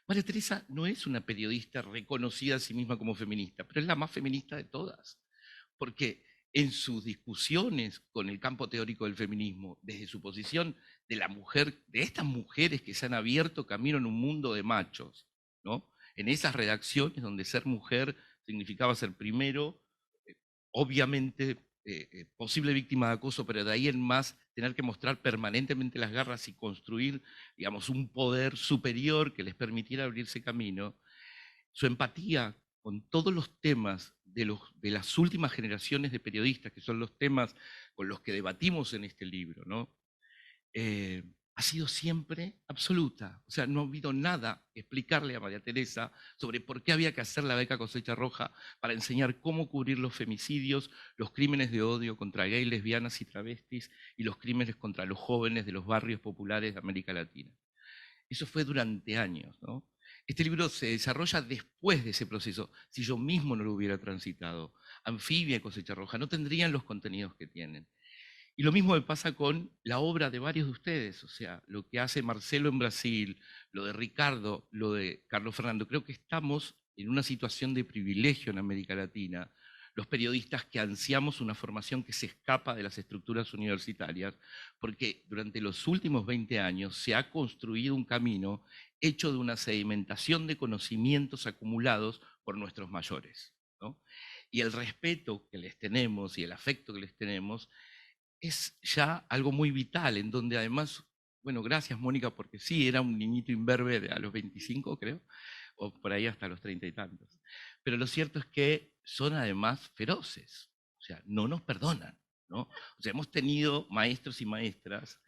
María Teresa no es una periodista reconocida a sí misma como feminista, pero es la más feminista de todas, porque en sus discusiones con el campo teórico del feminismo, desde su posición de la mujer, de estas mujeres que se han abierto camino en un mundo de machos, ¿no? En esas redacciones donde ser mujer significaba ser primero, obviamente posible víctima de acoso, pero de ahí en más tener que mostrar permanentemente las garras y construir, digamos, un poder superior que les permitiera abrirse camino, su empatía con todos los temas de las últimas generaciones de periodistas, que son los temas con los que debatimos en este libro, ¿no? Ha sido siempre absoluta. O sea, no ha habido nada que explicarle a María Teresa sobre por qué había que hacer la beca Cosecha Roja para enseñar cómo cubrir los femicidios, los crímenes de odio contra gays, lesbianas y travestis y los crímenes contra los jóvenes de los barrios populares de América Latina. Eso fue durante años, ¿no? Este libro se desarrolla después de ese proceso. Si yo mismo no lo hubiera transitado, Anfibia y Cosecha Roja no tendrían los contenidos que tienen. Y lo mismo me pasa con la obra de varios de ustedes, o sea, lo que hace Marcelo en Brasil, lo de Ricardo, lo de Carlos Fernando. Creo que estamos en una situación de privilegio en América Latina, los periodistas que ansiamos una formación que se escapa de las estructuras universitarias, porque durante los últimos 20 años se ha construido un camino hecho de una sedimentación de conocimientos acumulados por nuestros mayores, ¿no? Y el respeto que les tenemos y el afecto que les tenemos es ya algo muy vital, en donde además, bueno, gracias Mónica, porque sí, era un niñito imberbe a los 25, creo, o por ahí hasta los 30 y tantos. Pero lo cierto es que son además feroces, o sea, no nos perdonan, ¿no? O sea, hemos tenido maestros y maestras,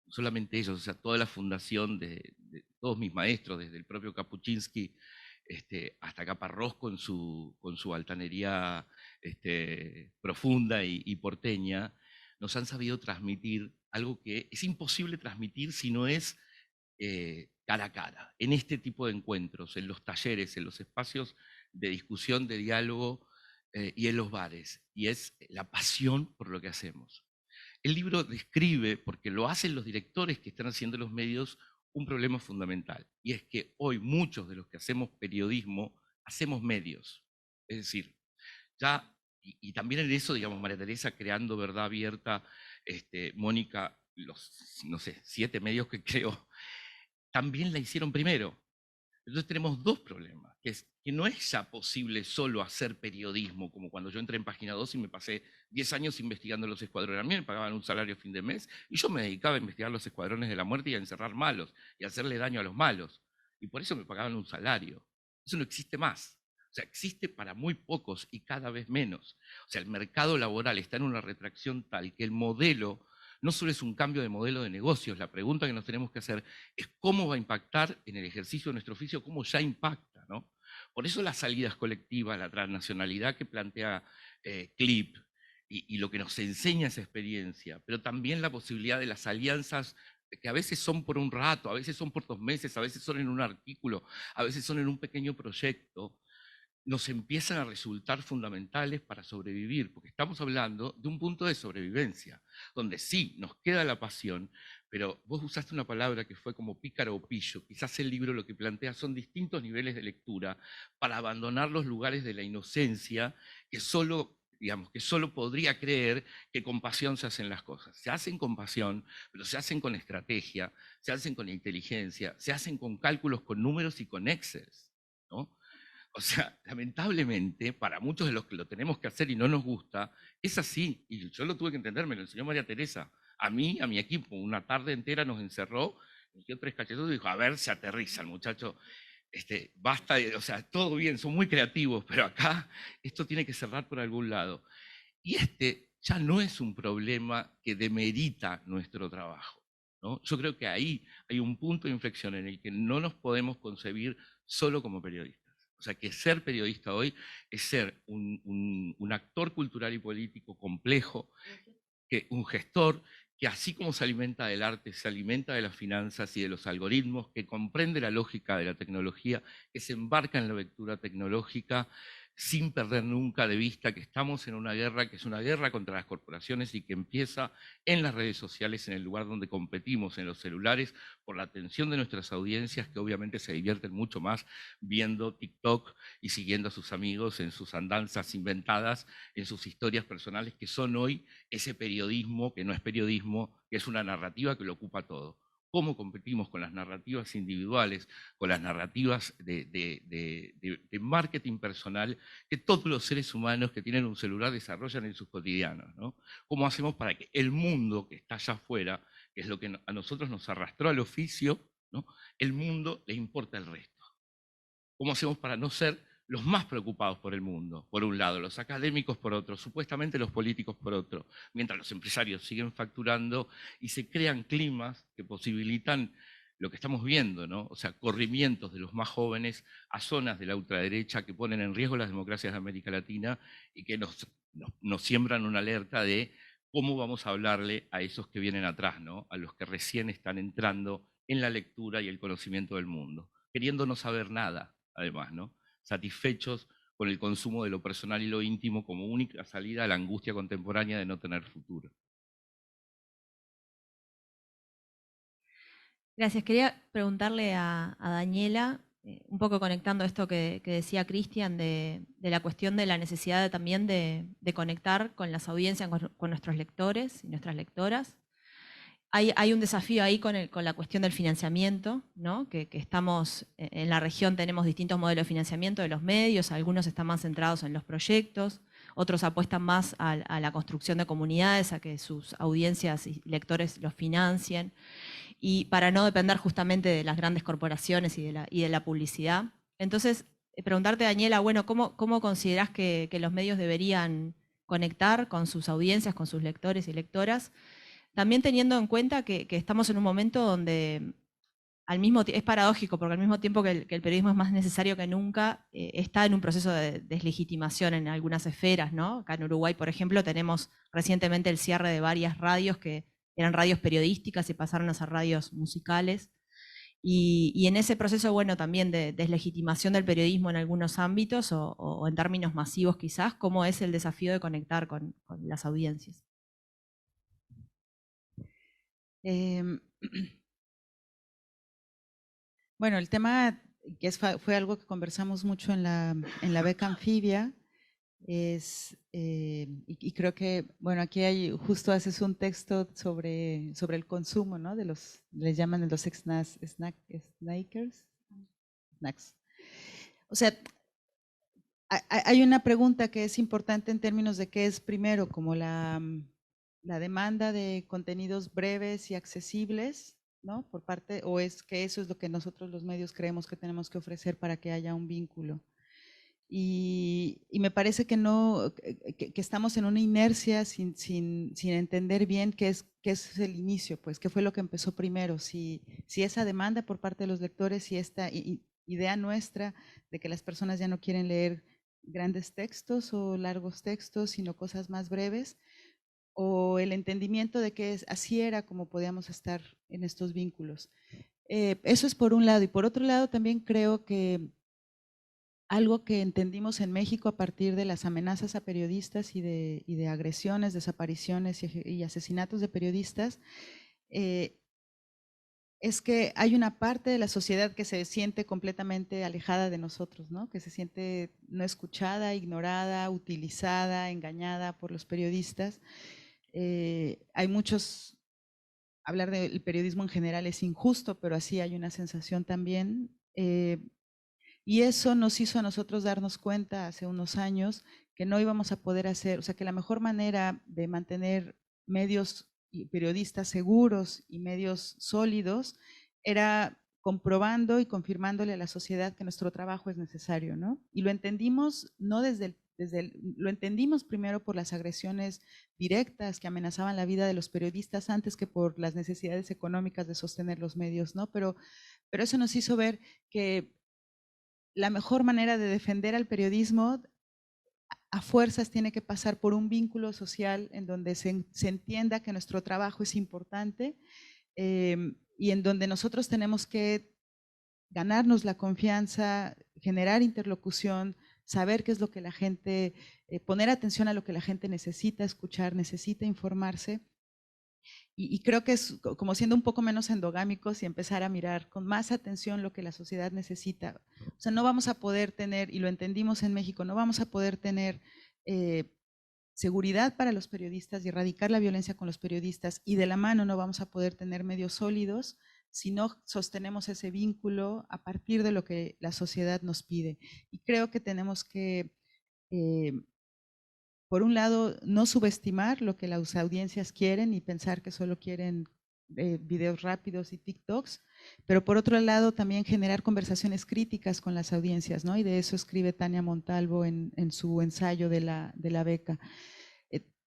no solamente ellos, o sea, toda la fundación de todos mis maestros, desde el propio Kapuczynski hasta Caparrós con su altanería profunda y porteña, nos han sabido transmitir algo que es imposible transmitir si no es cara a cara, en este tipo de encuentros, en los talleres, en los espacios de discusión, de diálogo y en los bares, y es la pasión por lo que hacemos. El libro describe, porque lo hacen los directores que están haciendo los medios, un problema fundamental, y es que hoy muchos de los que hacemos periodismo hacemos medios, es decir, ya, y también en eso, digamos, María Teresa creando Verdad Abierta, Mónica, los, no sé, 7 medios que creo, también la hicieron primero. Entonces tenemos dos problemas, que es que no es ya posible solo hacer periodismo, como cuando yo entré en Página 2 y me pasé 10 años investigando los escuadrones. A mí me pagaban un salario a fin de mes y yo me dedicaba a investigar los escuadrones de la muerte y a encerrar malos y a hacerle daño a los malos. Y por eso me pagaban un salario. Eso no existe más. O sea, existe para muy pocos y cada vez menos. O sea, el mercado laboral está en una retracción tal que el modelo no solo es un cambio de modelo de negocios, la pregunta que nos tenemos que hacer es cómo va a impactar en el ejercicio de nuestro oficio, cómo ya impacta, ¿no? Por eso las salidas colectivas, la transnacionalidad que plantea CLIP y lo que nos enseña esa experiencia, pero también la posibilidad de las alianzas que a veces son por un rato, a veces son por 2 meses, a veces son en un artículo, a veces son en un pequeño proyecto, nos empiezan a resultar fundamentales para sobrevivir, porque estamos hablando de un punto de sobrevivencia, donde sí, nos queda la pasión, pero vos usaste una palabra que fue como pícaro o pillo. Quizás el libro lo que plantea son distintos niveles de lectura para abandonar los lugares de la inocencia que solo, digamos, que solo podría creer que con pasión se hacen las cosas. Se hacen con pasión, pero se hacen con estrategia, se hacen con inteligencia, se hacen con cálculos, con números y con Excel, ¿no? O sea, lamentablemente, para muchos de los que lo tenemos que hacer y no nos gusta, es así. Y yo lo tuve que entender, me lo enseñó María Teresa. A mí, a mi equipo, una tarde entera nos encerró, nos dio 3 cachetadas y dijo, a ver, se aterriza el muchacho. Basta, o sea, todo bien, son muy creativos, pero acá esto tiene que cerrar por algún lado. Y ya no es un problema que demerita nuestro trabajo, ¿no? Yo creo que ahí hay un punto de inflexión en el que no nos podemos concebir solo como periodistas. O sea, que ser periodista hoy es ser un actor cultural y político complejo, un gestor que así como se alimenta del arte, se alimenta de las finanzas y de los algoritmos, que comprende la lógica de la tecnología, que se embarca en la lectura tecnológica, sin perder nunca de vista que estamos en una guerra que es una guerra contra las corporaciones y que empieza en las redes sociales, en el lugar donde competimos, en los celulares, por la atención de nuestras audiencias, que obviamente se divierten mucho más viendo TikTok y siguiendo a sus amigos en sus andanzas inventadas, en sus historias personales, que son hoy ese periodismo que no es periodismo, que es una narrativa que lo ocupa todo. Cómo competimos con las narrativas individuales, con las narrativas de marketing personal que todos los seres humanos que tienen un celular desarrollan en sus cotidianos, ¿no? ¿Cómo hacemos para que el mundo que está allá afuera, que es lo que a nosotros nos arrastró al oficio, ¿no? El mundo le importa el resto? ¿Cómo hacemos para no ser los más preocupados por el mundo, por un lado, los académicos por otro, supuestamente los políticos por otro, mientras los empresarios siguen facturando y se crean climas que posibilitan lo que estamos viendo, ¿no? O sea, corrimientos de los más jóvenes a zonas de la ultraderecha que ponen en riesgo las democracias de América Latina y que nos siembran una alerta de cómo vamos a hablarle a esos que vienen atrás, ¿no? A los que recién están entrando en la lectura y el conocimiento del mundo, queriendo no saber nada, además, ¿no? Satisfechos con el consumo de lo personal y lo íntimo como única salida a la angustia contemporánea de no tener futuro. Gracias. Quería preguntarle a Daniela, un poco conectando esto que decía Cristian, de la cuestión de la necesidad también de conectar con las audiencias, con nuestros lectores y nuestras lectoras. Hay un desafío ahí con la cuestión del financiamiento, ¿no? Que estamos en la región, tenemos distintos modelos de financiamiento de los medios, algunos están más centrados en los proyectos, otros apuestan más a la construcción de comunidades, a que sus audiencias y lectores los financien, y para no depender justamente de las grandes corporaciones y de la publicidad. Entonces, preguntarte, Daniela, bueno, ¿cómo considerás que los medios deberían conectar con sus audiencias, con sus lectores y lectoras? También teniendo en cuenta que estamos en un momento donde es paradójico, porque al mismo tiempo que el periodismo es más necesario que nunca, está en un proceso de deslegitimación en algunas esferas, ¿no? Acá en Uruguay, por ejemplo, tenemos recientemente el cierre de varias radios que eran radios periodísticas y pasaron a ser radios musicales. Y en ese proceso, bueno, también de deslegitimación del periodismo en algunos ámbitos o en términos masivos quizás, ¿cómo es el desafío de conectar con las audiencias? Bueno, el tema que fue algo que conversamos mucho en la beca Anfibia y creo que, bueno, aquí justo haces un texto sobre el consumo, ¿no? Les llaman los snacks. O sea, hay una pregunta que es importante en términos de qué es primero, como la demanda de contenidos breves y accesibles, ¿no? Por parte, o es que eso es lo que nosotros los medios creemos que tenemos que ofrecer para que haya un vínculo. Y me parece que estamos en una inercia sin entender bien qué es el inicio, pues, qué fue lo que empezó primero, si esa demanda por parte de los lectores, si esta idea nuestra de que las personas ya no quieren leer grandes textos o largos textos, sino cosas más breves, o el entendimiento de que así era como podíamos estar en estos vínculos. Eso es por un lado, y por otro lado también creo que algo que entendimos en México a partir de las amenazas a periodistas y de agresiones, desapariciones y asesinatos de periodistas, es que hay una parte de la sociedad que se siente completamente alejada de nosotros, ¿no? Que se siente no escuchada, ignorada, utilizada, engañada por los periodistas. Hay muchos, hablar del periodismo en general es injusto, pero así hay una sensación también. Y eso nos hizo a nosotros darnos cuenta hace unos años que no íbamos a poder hacer, o sea, que la mejor manera de mantener medios y periodistas seguros y medios sólidos era comprobando y confirmándole a la sociedad que nuestro trabajo es necesario, ¿no? Y lo entendimos no lo entendimos primero por las agresiones directas que amenazaban la vida de los periodistas antes que por las necesidades económicas de sostener los medios, ¿no? Pero eso nos hizo ver que la mejor manera de defender al periodismo a fuerzas tiene que pasar por un vínculo social en donde se entienda que nuestro trabajo es importante y en donde nosotros tenemos que ganarnos la confianza, generar interlocución, saber qué es lo que la gente, poner atención a lo que la gente necesita escuchar, necesita informarse. Y creo que es como siendo un poco menos endogámicos y empezar a mirar con más atención lo que la sociedad necesita. O sea, no vamos a poder tener, y lo entendimos en México, no vamos a poder tener seguridad para los periodistas y erradicar la violencia con los periodistas, y de la mano no vamos a poder tener medios sólidos si no sostenemos ese vínculo a partir de lo que la sociedad nos pide. Y creo que tenemos que, por un lado, no subestimar lo que las audiencias quieren y pensar que solo quieren videos rápidos y TikToks, pero por otro lado también generar conversaciones críticas con las audiencias, ¿no? Y de eso escribe Tania Montalvo en su ensayo de la beca.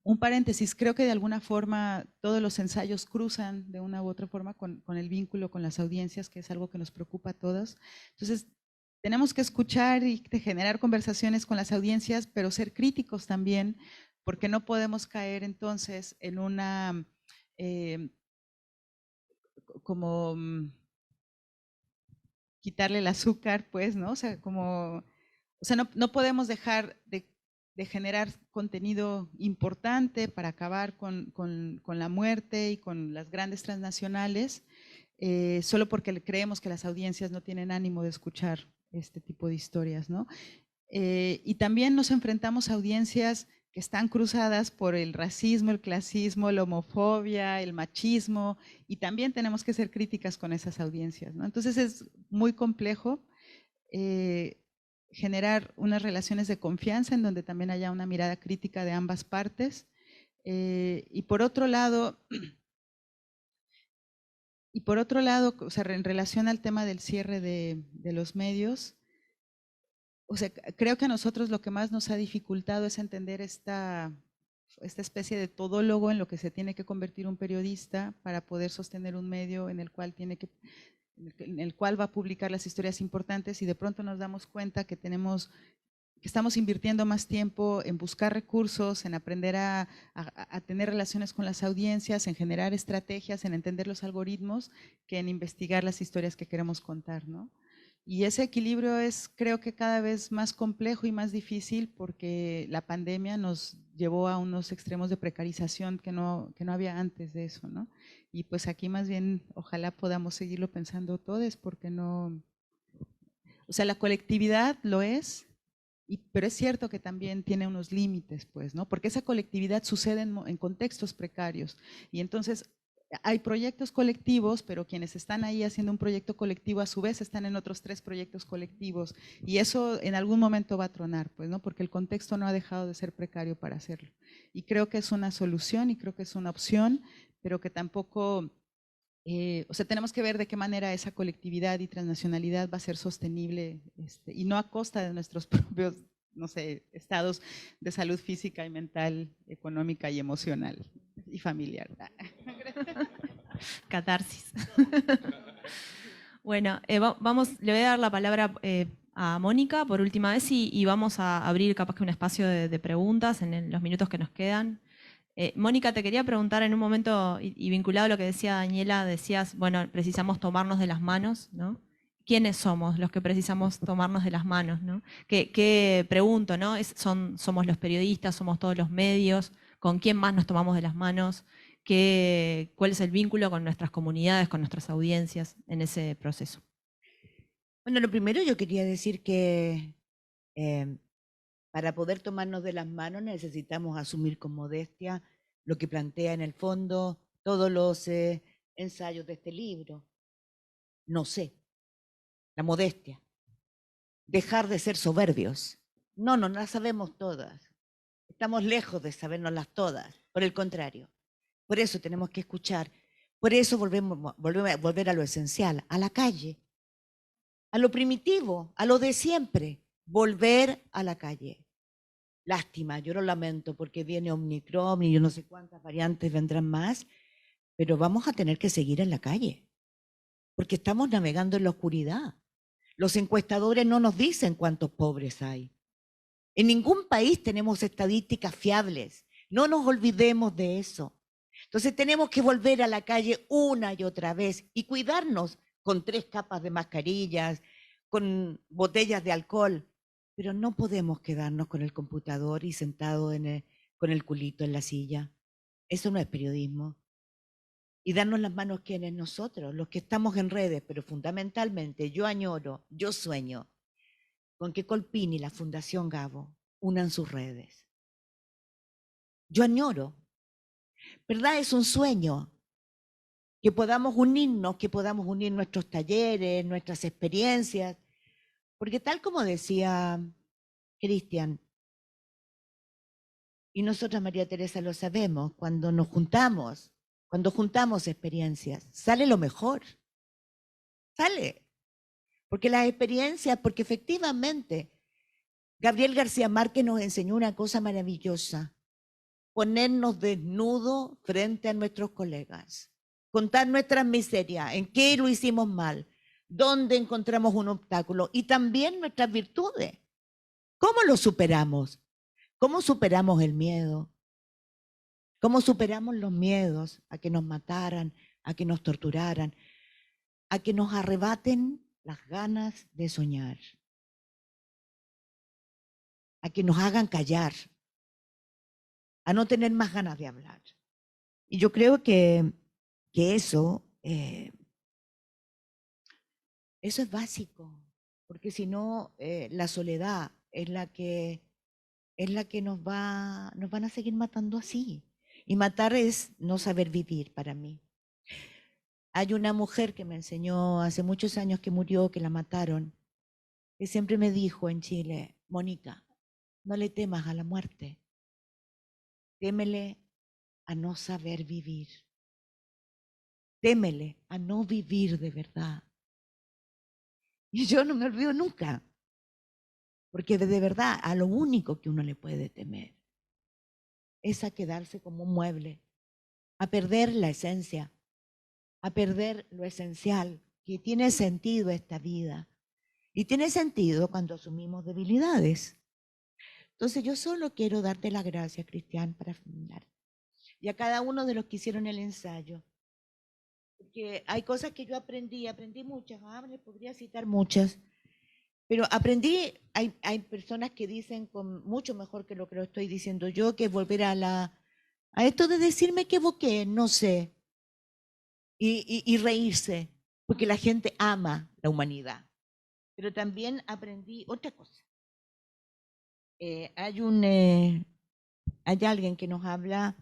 Un paréntesis, creo que de alguna forma todos los ensayos cruzan de una u otra forma con el vínculo con las audiencias, que es algo que nos preocupa a todos. Entonces, tenemos que escuchar y generar conversaciones con las audiencias, pero ser críticos también, porque no podemos caer entonces en una como quitarle el azúcar, pues, ¿no? O sea, no podemos dejar de generar contenido importante para acabar con la muerte y con las grandes transnacionales, solo porque creemos que las audiencias no tienen ánimo de escuchar este tipo de historias, ¿no? Y también nos enfrentamos a audiencias que están cruzadas por el racismo, el clasismo, la homofobia, el machismo, y también tenemos que ser críticas con esas audiencias, ¿no? Entonces es muy complejo generar unas relaciones de confianza en donde también haya una mirada crítica de ambas partes. Y por otro lado, o sea, en relación al tema del cierre de los medios, o sea, creo que a nosotros lo que más nos ha dificultado es entender esta especie de todólogo en lo que se tiene que convertir un periodista para poder sostener un medio en el cual va a publicar las historias importantes, y de pronto nos damos cuenta que estamos invirtiendo más tiempo en buscar recursos, en aprender a tener relaciones con las audiencias, en generar estrategias, en entender los algoritmos, que en investigar las historias que queremos contar, ¿no? Y ese equilibrio es, creo que cada vez más complejo y más difícil, porque la pandemia nos llevó a unos extremos de precarización que no había antes de eso, ¿no? Y pues aquí más bien ojalá podamos seguirlo pensando todos, porque no, o sea, la colectividad lo es, pero es cierto que también tiene unos límites, pues, ¿no? Porque esa colectividad sucede en contextos precarios, y entonces hay proyectos colectivos, pero quienes están ahí haciendo un proyecto colectivo a su vez están en otros 3 proyectos colectivos, y eso en algún momento va a tronar, pues, ¿no? Porque el contexto no ha dejado de ser precario para hacerlo. Y creo que es una solución y creo que es una opción, pero que tampoco, o sea, tenemos que ver de qué manera esa colectividad y transnacionalidad va a ser sostenible, y no a costa de nuestros propios, no sé, estados de salud física y mental, económica y emocional y familiar. Catarsis. Bueno, le voy a dar la palabra a Mónica por última vez y vamos a abrir capaz que un espacio de preguntas en los minutos que nos quedan. Mónica, te quería preguntar en un momento, y vinculado a lo que decía Daniela, decías, bueno, precisamos tomarnos de las manos, ¿no? ¿Quiénes somos los que precisamos tomarnos de las manos, ¿no? ¿Qué pregunto, ¿no? ¿Somos los periodistas, somos todos los medios? ¿Con quién más nos tomamos de las manos? ¿Cuál es el vínculo con nuestras comunidades, con nuestras audiencias en ese proceso? Bueno, lo primero yo quería decir que para poder tomarnos de las manos necesitamos asumir con modestia lo que plantea en el fondo todos los ensayos de este libro. No sé, la modestia. Dejar de ser soberbios. No las sabemos todas. Estamos lejos de sabernoslas todas. Por el contrario. Por eso tenemos que escuchar. Por eso volver a lo esencial, a la calle, a lo primitivo, a lo de siempre. Volver a la calle. Lástima, yo lo lamento porque viene Omicron y yo no sé cuántas variantes vendrán más, pero vamos a tener que seguir en la calle, porque estamos navegando en la oscuridad. Los encuestadores no nos dicen cuántos pobres hay. En ningún país tenemos estadísticas fiables. No nos olvidemos de eso. Entonces tenemos que volver a la calle una y otra vez y cuidarnos con 3 capas de mascarillas, con botellas de alcohol, pero no podemos quedarnos con el computador y sentado con el culito en la silla. Eso no es periodismo. Y darnos las manos quienes nosotros, los que estamos en redes, pero fundamentalmente yo añoro, yo sueño con que Colpini y la Fundación Gabo unan sus redes. Yo añoro, ¿verdad? Es un sueño que podamos unirnos, que podamos unir nuestros talleres, nuestras experiencias, porque tal como decía Cristian, y nosotras, María Teresa, lo sabemos, cuando juntamos experiencias, sale lo mejor, sale. Porque las experiencias, porque efectivamente, Gabriel García Márquez nos enseñó una cosa maravillosa, ponernos desnudos frente a nuestros colegas, contar nuestras miserias, en qué lo hicimos mal, dónde encontramos un obstáculo y también nuestras virtudes. ¿Cómo lo superamos? ¿Cómo superamos el miedo? ¿Cómo superamos los miedos a que nos mataran, a que nos torturaran, a que nos arrebaten las ganas de soñar, a que nos hagan callar, a no tener más ganas de hablar? Y yo creo que eso es básico, porque si no, la soledad es la que nos van a seguir matando así. Y matar es no saber vivir para mí. Hay una mujer que me enseñó hace muchos años que murió, que la mataron, que siempre me dijo en Chile: Mónica, no le temas a la muerte, témele a no saber vivir, témele a no vivir de verdad. Y yo no me olvido nunca, porque de verdad a lo único que uno le puede temer es a quedarse como un mueble, a perder la esencia, a perder lo esencial, que tiene sentido esta vida. Y tiene sentido cuando asumimos debilidades. Entonces yo solo quiero darte las gracias, Cristian, para fundar. Y a cada uno de los que hicieron el ensayo. Porque hay cosas que yo aprendí muchas, les podría citar muchas, pero aprendí, hay personas que dicen con mucho mejor que lo que lo estoy diciendo yo, que es volver a esto de decirme que equivoqué, no sé, y reírse, porque la gente ama la humanidad. Pero también aprendí otra cosa. Hay alguien que nos habla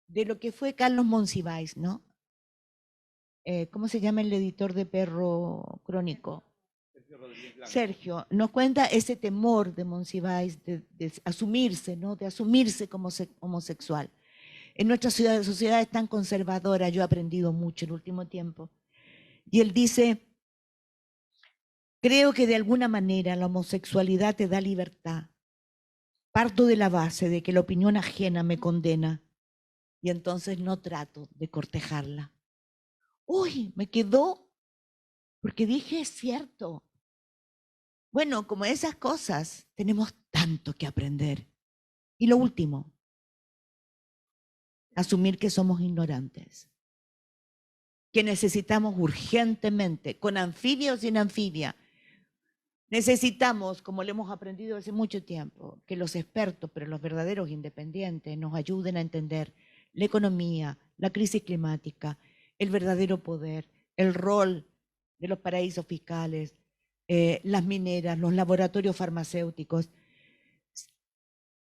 de lo que fue Carlos Monsiváis, ¿no? ¿Cómo se llama el editor de Perro Crónico? Sergio, nos cuenta ese temor de Monsiváis de asumirse, ¿no? De asumirse como homosexual. En nuestra sociedad es tan conservadora, yo he aprendido mucho en el último tiempo. Y él dice: creo que de alguna manera la homosexualidad te da libertad. Parto de la base de que la opinión ajena me condena y entonces no trato de cortejarla. Uy, me quedó, porque dije, es cierto. Bueno, como esas cosas, tenemos tanto que aprender. Y lo último, asumir que somos ignorantes, que necesitamos urgentemente, con anfibia o sin anfibia, necesitamos, como lo hemos aprendido hace mucho tiempo, que los expertos, pero los verdaderos independientes, nos ayuden a entender la economía, la crisis climática, el verdadero poder, el rol de los paraísos fiscales, las mineras, los laboratorios farmacéuticos.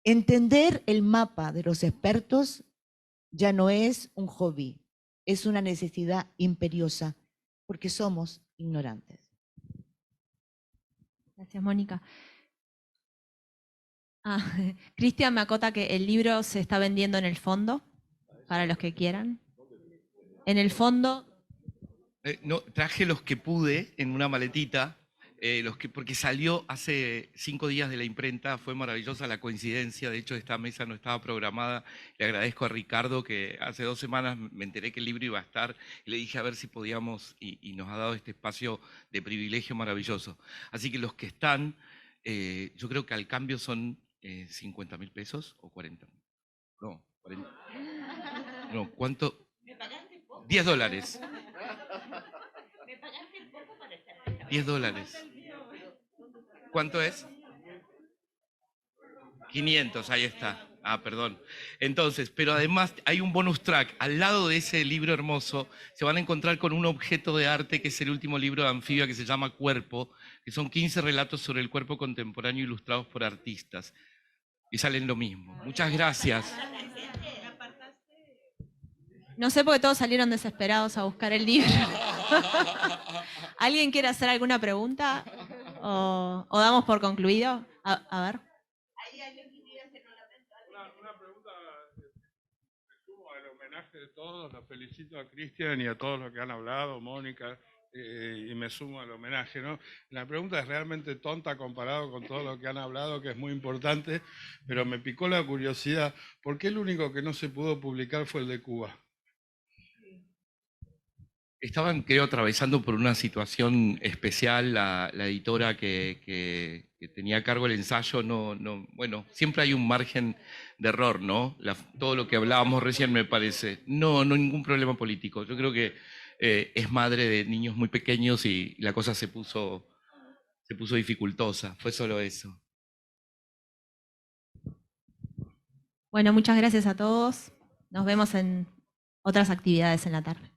Entender el mapa de los expertos ya no es un hobby, es una necesidad imperiosa, porque somos ignorantes. Gracias, Mónica. Cristian me acota que el libro se está vendiendo en el fondo, para los que quieran. En el fondo. No, traje los que pude en una maletita, porque salió hace 5 días de la imprenta, fue maravillosa la coincidencia, de hecho esta mesa no estaba programada. Le agradezco a Ricardo, que hace 2 semanas me enteré que el libro iba a estar, y le dije a ver si podíamos, y nos ha dado este espacio de privilegio maravilloso. Así que los que están, yo creo que al cambio son 50.000 pesos o 40. No, 40. No, ¿cuánto? $10. $10. ¿Cuánto es? 500, ahí está. Ah, perdón. Entonces, pero además hay un bonus track. Al lado de ese libro hermoso se van a encontrar con un objeto de arte que es el último libro de Anfibia que se llama Cuerpo, que son 15 relatos sobre el cuerpo contemporáneo ilustrados por artistas. Y salen lo mismo. Muchas gracias. No sé por qué todos salieron desesperados a buscar el libro. ¿Alguien quiere hacer alguna pregunta? ¿O damos por concluido? A ver. Una pregunta, me sumo al homenaje de todos, los felicito a Cristian y a todos los que han hablado, Mónica, y me sumo al homenaje, ¿no? La pregunta es realmente tonta comparado con todo lo que han hablado, que es muy importante, pero me picó la curiosidad, ¿por qué el único que no se pudo publicar fue el de Cuba? Estaban, creo, atravesando por una situación especial. La editora que tenía a cargo el ensayo, bueno, siempre hay un margen de error, ¿no? Todo lo que hablábamos recién me parece. No, ningún problema político. Yo creo que es madre de niños muy pequeños y la cosa se puso dificultosa. Fue solo eso. Bueno, muchas gracias a todos. Nos vemos en otras actividades en la tarde.